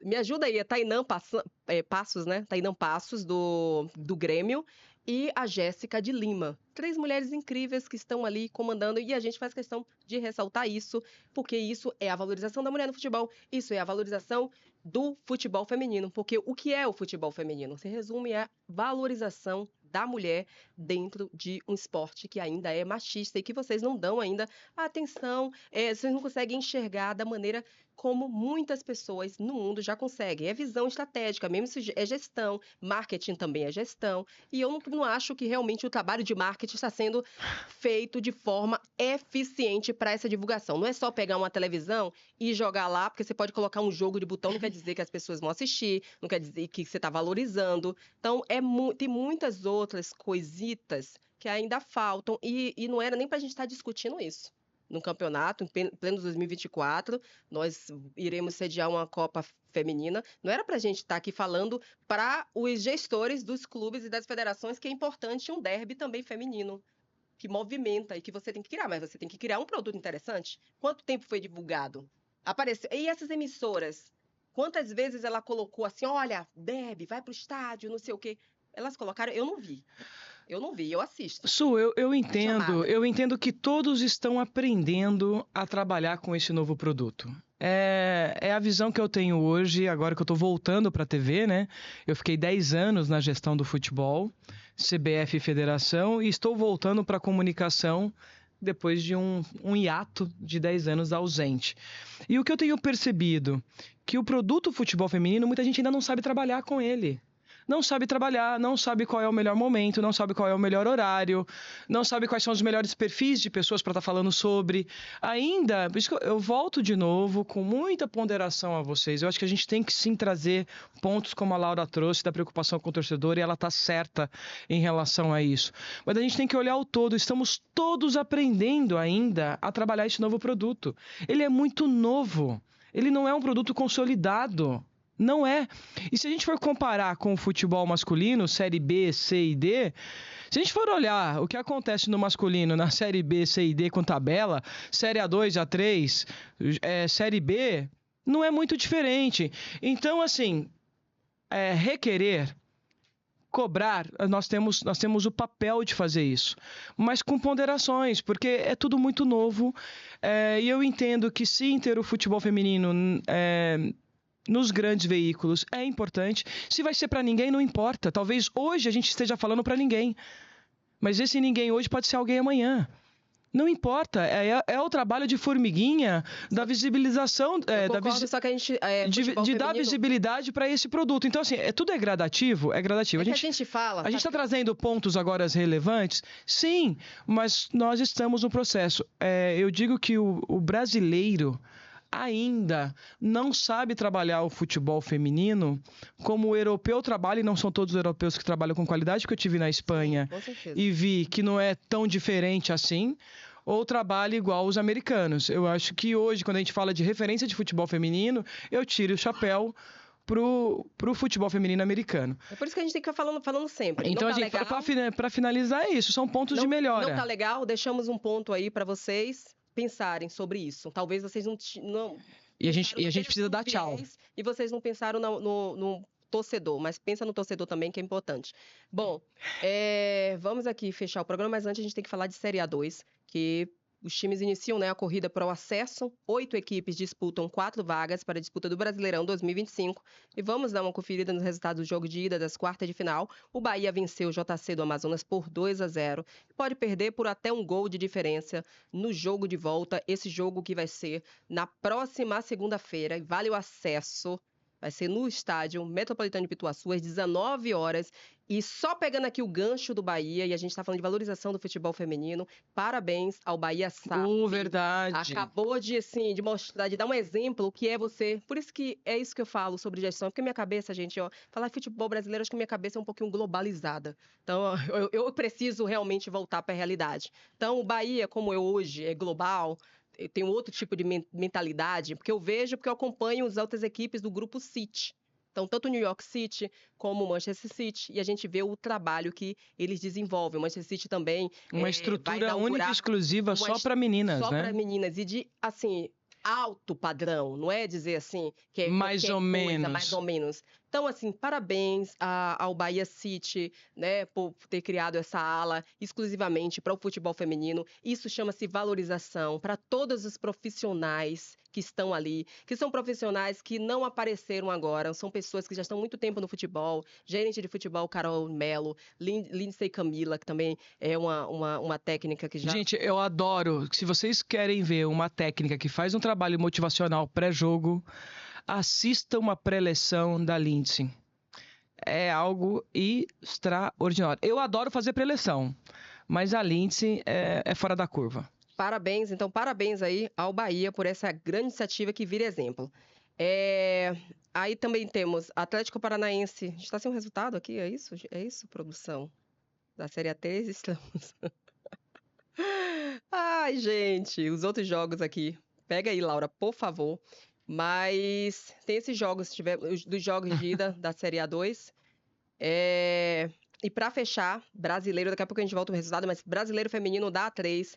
me ajuda aí, a Tainan Passos, né? Tainan Passos, do Grêmio, e a Jéssica de Lima. 3 mulheres incríveis que estão ali comandando, e a gente faz questão de ressaltar isso, porque isso é a valorização da mulher no futebol, isso é a valorização do futebol feminino, porque o que é o futebol feminino? Se resume a valorização da mulher dentro de um esporte que ainda é machista e que vocês não dão ainda a atenção, vocês não conseguem enxergar da maneira como muitas pessoas no mundo já conseguem. É visão estratégica, mesmo se é gestão, marketing também é gestão, e eu não acho que realmente o trabalho de marketing está sendo feito de forma eficiente para essa divulgação. Não é só pegar uma televisão e jogar lá, porque você pode colocar um jogo de botão, não quer dizer que as pessoas vão assistir, não quer dizer que você está valorizando. Então, tem muitas outras coisitas que ainda faltam, e não era nem para a gente estar discutindo isso. No campeonato, em pleno 2024, nós iremos sediar uma Copa Feminina. Não era para a gente estar aqui falando para os gestores dos clubes e das federações que é importante um derby também feminino, que movimenta e que você tem que criar, mas você tem que criar um produto interessante. Quanto tempo foi divulgado? Apareceu. E essas emissoras? Quantas vezes ela colocou assim, olha, derby, vai para o estádio, não sei o quê. Elas colocaram, eu não vi, eu assisto. Su, eu entendo que todos estão aprendendo a trabalhar com esse novo produto. É a visão que eu tenho hoje, agora que eu estou voltando para a TV, né? Eu fiquei 10 anos na gestão do futebol, CBF e Federação, e estou voltando para a comunicação depois de um hiato de 10 anos ausente. E o que eu tenho percebido, que o produto futebol feminino, muita gente ainda não sabe trabalhar com ele. Não sabe trabalhar, não sabe qual é o melhor momento, não sabe qual é o melhor horário, não sabe quais são os melhores perfis de pessoas para estar falando sobre. Ainda, por isso que eu volto de novo com muita ponderação a vocês. Eu acho que a gente tem que sim trazer pontos como a Laura trouxe, da preocupação com o torcedor, e ela está certa em relação a isso. Mas a gente tem que olhar o todo. Estamos todos aprendendo ainda a trabalhar esse novo produto. Ele é muito novo. Ele não é um produto consolidado. Não é. E se a gente for comparar com o futebol masculino, Série B, C e D, se a gente for olhar o que acontece no masculino na Série B, C e D com tabela, Série A2, A3, Série B, não é muito diferente. Então, assim, requerer cobrar, nós temos o papel de fazer isso, mas com ponderações, porque é tudo muito novo, e eu entendo que sim, ter o futebol feminino nos grandes veículos é importante. Se vai ser para ninguém, não importa. Talvez hoje a gente esteja falando para ninguém, mas esse ninguém hoje pode ser alguém amanhã. Não importa, é o trabalho de formiguinha da visibilização, só que a gente, de dar visibilidade para esse produto. Então, assim, tudo é gradativo? É gradativo. A gente fala... A gente está trazendo pontos agora relevantes? Sim, mas nós estamos no processo. Eu digo que o brasileiro ainda não sabe trabalhar o futebol feminino como o europeu trabalha, e não são todos os europeus que trabalham com qualidade, porque eu estive na Espanha e vi que não é tão diferente assim, ou trabalha igual os americanos. Eu acho que hoje, quando a gente fala de referência de futebol feminino, eu tiro o chapéu pro futebol feminino americano. É por isso que a gente tem que ficar falando sempre. Então, para finalizar, é isso, são pontos de melhora. Não tá legal? Deixamos um ponto aí para vocês pensarem sobre isso. Talvez vocês não e a gente precisa dar tchau. E vocês não pensaram no torcedor, mas pensa no torcedor também, que é importante. Bom, vamos aqui fechar o programa, mas antes a gente tem que falar de Série A2, que os times iniciam, né, a corrida para o acesso. 8 equipes disputam 4 vagas para a disputa do Brasileirão 2025. E vamos dar uma conferida nos resultados do jogo de ida das quartas de final. O Bahia venceu o JC do Amazonas por 2-0. Pode perder por até um gol de diferença no jogo de volta. Esse jogo que vai ser na próxima segunda-feira. Vale o acesso. Vai ser no estádio Metropolitano de Pituaçu, às 19 horas. E só pegando aqui o gancho do Bahia, e a gente está falando de valorização do futebol feminino, parabéns ao Bahia SAF. Verdade. Acabou de mostrar, de dar um exemplo que é você. Por isso que é isso que eu falo sobre gestão. Porque minha cabeça, gente, falar de futebol brasileiro, acho que minha cabeça é um pouquinho globalizada. Então, eu preciso realmente voltar para a realidade. Então, o Bahia, como hoje é global, tem um outro tipo de mentalidade, porque eu acompanho as outras equipes do grupo City. Então, tanto o New York City como o Manchester City, e a gente vê o trabalho que eles desenvolvem. O Manchester City também... Uma estrutura única e exclusiva só para meninas, né? Só para meninas. E de, assim, alto padrão. Não é dizer, assim, que é mais ou menos. Mais ou menos. Então, assim, parabéns ao Bahia City, né, por ter criado essa ala exclusivamente para o futebol feminino. Isso chama-se valorização para todos os profissionais que estão ali, que são profissionais que não apareceram agora, são pessoas que já estão há muito tempo no futebol. Gerente de futebol, Carol Melo, Lindsay Camila, que também é uma técnica que já... Gente, eu adoro. Se vocês querem ver uma técnica que faz um trabalho motivacional pré-jogo, assista uma pré-eleção da Lindsay. É algo extraordinário. Eu adoro fazer pré-eleção, mas a Lindsay é fora da curva. Parabéns, então parabéns aí ao Bahia por essa grande iniciativa que vira exemplo. Aí também temos Atlético Paranaense. A gente está sem um resultado aqui, é isso? É isso, produção? Da Série A3 estamos... Ai, gente, os outros jogos aqui. Pega aí, Laura, por favor. Mas tem esses jogos, dos jogos de ida da Série A2. E para fechar, brasileiro, daqui a pouco a gente volta o resultado, mas brasileiro feminino da A3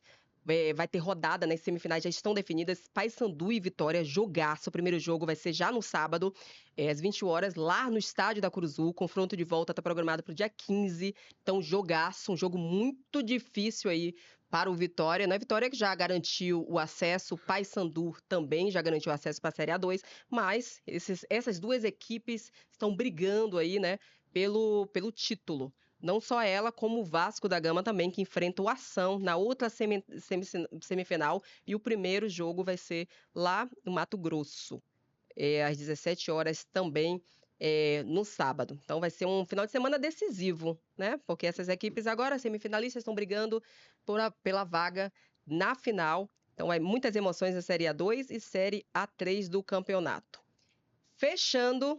vai ter rodada nas semifinais, já estão definidas. Paysandu e Vitória, jogaço. O primeiro jogo vai ser já no sábado, às 20 horas, lá no estádio da Curuzu. O confronto de volta está programado para o dia 15. Então, jogaço, um jogo muito difícil aí para o Vitória, né? Vitória que já garantiu o acesso, o Paysandu também já garantiu o acesso para a Série A2, mas essas duas equipes estão brigando aí, né, pelo título. Não só ela, como o Vasco da Gama também, que enfrenta o Ação na outra semifinal, e o primeiro jogo vai ser lá no Mato Grosso, às 17 horas também, no sábado. Então vai ser um final de semana decisivo, né? Porque essas equipes agora, semifinalistas, estão brigando pela vaga na final. Então, muitas emoções na Série A2 e Série A3 do campeonato. Fechando,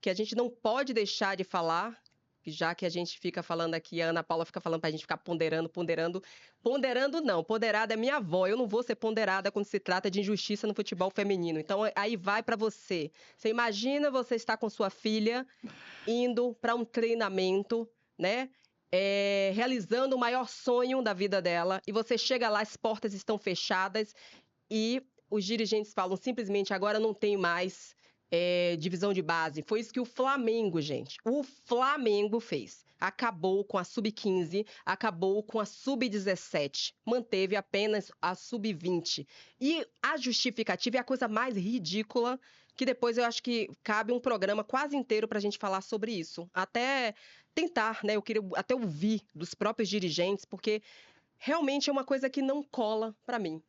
que a gente não pode deixar de falar, já que a gente fica falando aqui, a Ana Paula fica falando pra gente ficar ponderando. Ponderando não, ponderada é minha avó. Eu não vou ser ponderada quando se trata de injustiça no futebol feminino. Então, aí vai pra você. Você imagina você estar com sua filha indo para um treinamento, né? Realizando o maior sonho da vida dela, e você chega lá, as portas estão fechadas e os dirigentes falam simplesmente: agora não tem mais divisão de base. Foi isso que o Flamengo, gente. O Flamengo fez. Acabou com a Sub-15, acabou com a Sub-17, manteve apenas a Sub-20. E a justificativa é a coisa mais ridícula, que depois eu acho que cabe um programa quase inteiro para a gente falar sobre isso. Até tentar, né? Eu queria até ouvir dos próprios dirigentes, porque realmente é uma coisa que não cola para mim.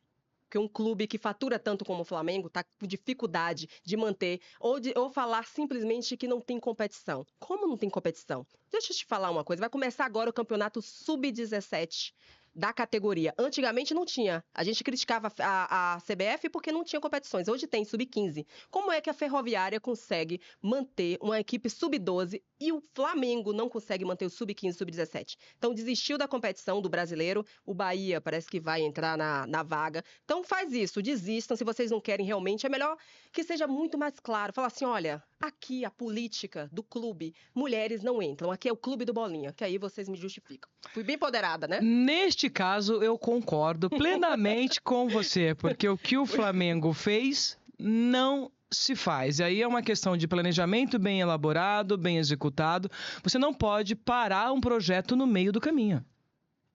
Porque um clube que fatura tanto como o Flamengo está com dificuldade de manter, ou falar simplesmente que não tem competição. Como não tem competição? Deixa eu te falar uma coisa, vai começar agora o campeonato Sub-17 da categoria. Antigamente não tinha. A gente criticava a CBF porque não tinha competições. Hoje tem Sub-15. Como é que a Ferroviária consegue manter uma equipe Sub-12 e o Flamengo não consegue manter o Sub-15 e Sub-17? Então desistiu da competição do brasileiro. O Bahia parece que vai entrar na vaga. Então faz isso, desistam. Se vocês não querem realmente, é melhor que seja muito mais claro. Falar assim, olha, aqui a política do clube, mulheres não entram. Aqui é o clube do Bolinha, que aí vocês me justificam. Fui bem empoderada, né? Neste caso, eu concordo plenamente com você, porque o que o Flamengo fez não se faz. E aí é uma questão de planejamento bem elaborado, bem executado. Você não pode parar um projeto no meio do caminho.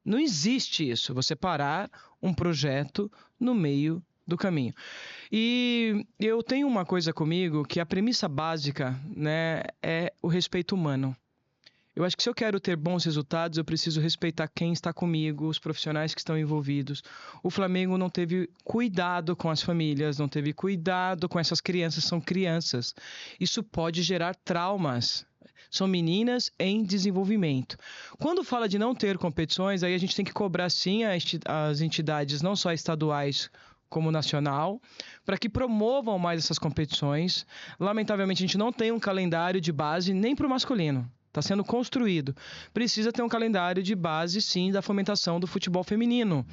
Não existe isso, você parar um projeto no meio do caminho. E eu tenho uma coisa comigo, que a premissa básica, né, é o respeito humano. Eu acho que se eu quero ter bons resultados, eu preciso respeitar quem está comigo, os profissionais que estão envolvidos. O Flamengo não teve cuidado com as famílias, não teve cuidado com essas crianças, são crianças. Isso pode gerar traumas. São meninas em desenvolvimento. Quando fala de não ter competições, aí a gente tem que cobrar sim as entidades, não só estaduais como nacional, para que promovam mais essas competições. Lamentavelmente, a gente não tem um calendário de base nem para o masculino. Está sendo construído. Precisa ter um calendário de base, sim, da fomentação do futebol feminino.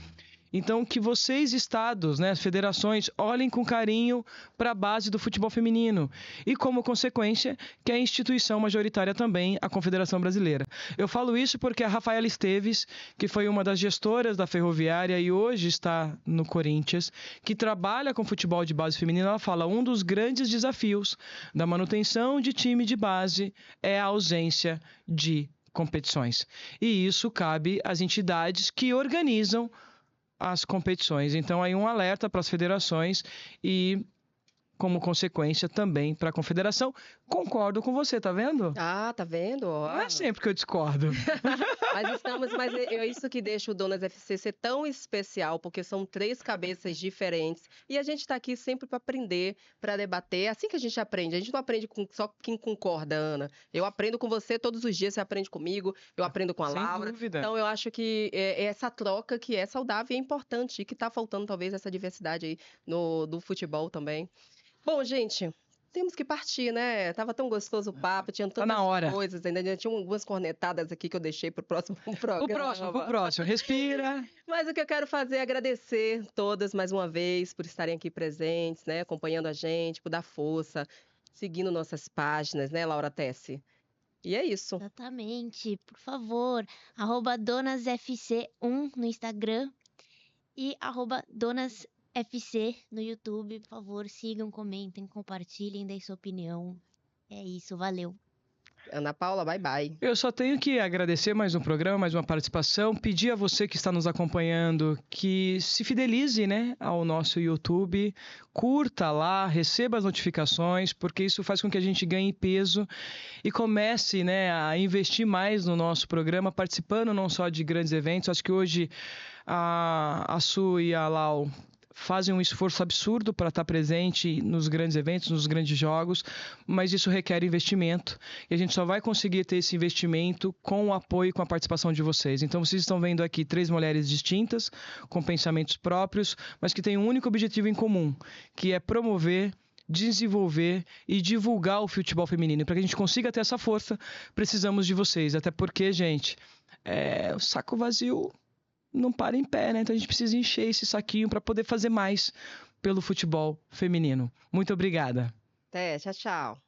Então, que vocês, estados, né, as federações, olhem com carinho para a base do futebol feminino. E, como consequência, que a instituição majoritária também, a Confederação Brasileira. Eu falo isso porque a Rafaela Esteves, que foi uma das gestoras da Ferroviária e hoje está no Corinthians, que trabalha com futebol de base feminina, ela fala, um dos grandes desafios da manutenção de time de base é a ausência de competições. E isso cabe às entidades que organizam as competições. Então, aí um alerta para as federações e, como consequência, também para a confederação. Concordo com você, tá vendo? Ah, tá vendo? Não é sempre que eu discordo. Mas é isso que deixa o Donas FC ser tão especial, porque são 3 cabeças diferentes e a gente tá aqui sempre para aprender, para debater. É assim que a gente aprende. A gente não aprende com só quem concorda, Ana. Eu aprendo com você todos os dias, você aprende comigo, eu aprendo com a Sem Laura. dúvida. Então eu acho que é essa troca que é saudável e é importante e que tá faltando talvez essa diversidade aí do futebol também. Bom, gente, temos que partir, né? Tava tão gostoso o papo, tinha tantas coisas, ainda tinha algumas cornetadas aqui que eu deixei pro próximo programa. Pro próximo. Respira. Mas o que eu quero fazer é agradecer todas mais uma vez por estarem aqui presentes, né? Acompanhando a gente, por dar força, seguindo nossas páginas, né, Laura Tessi? E é isso. Exatamente. Por favor, @donasfc1 no Instagram e @donasfc no YouTube. Por favor, sigam, comentem, compartilhem, deem sua opinião. É isso, valeu. Ana Paula, bye bye. Eu só tenho que agradecer mais um programa, mais uma participação, pedir a você que está nos acompanhando que se fidelize, né, ao nosso YouTube, curta lá, receba as notificações, porque isso faz com que a gente ganhe peso e comece, né, a investir mais no nosso programa, participando não só de grandes eventos. Acho que hoje a Su e a Lau fazem um esforço absurdo para estar presente nos grandes eventos, nos grandes jogos, mas isso requer investimento e a gente só vai conseguir ter esse investimento com o apoio e com a participação de vocês. Então vocês estão vendo aqui 3 mulheres distintas, com pensamentos próprios, mas que têm um único objetivo em comum, que é promover, desenvolver e divulgar o futebol feminino. E para que a gente consiga ter essa força, precisamos de vocês, até porque, gente, o saco vazio não para em pé, né? Então a gente precisa encher esse saquinho para poder fazer mais pelo futebol feminino. Muito obrigada. Até, tchau, tchau.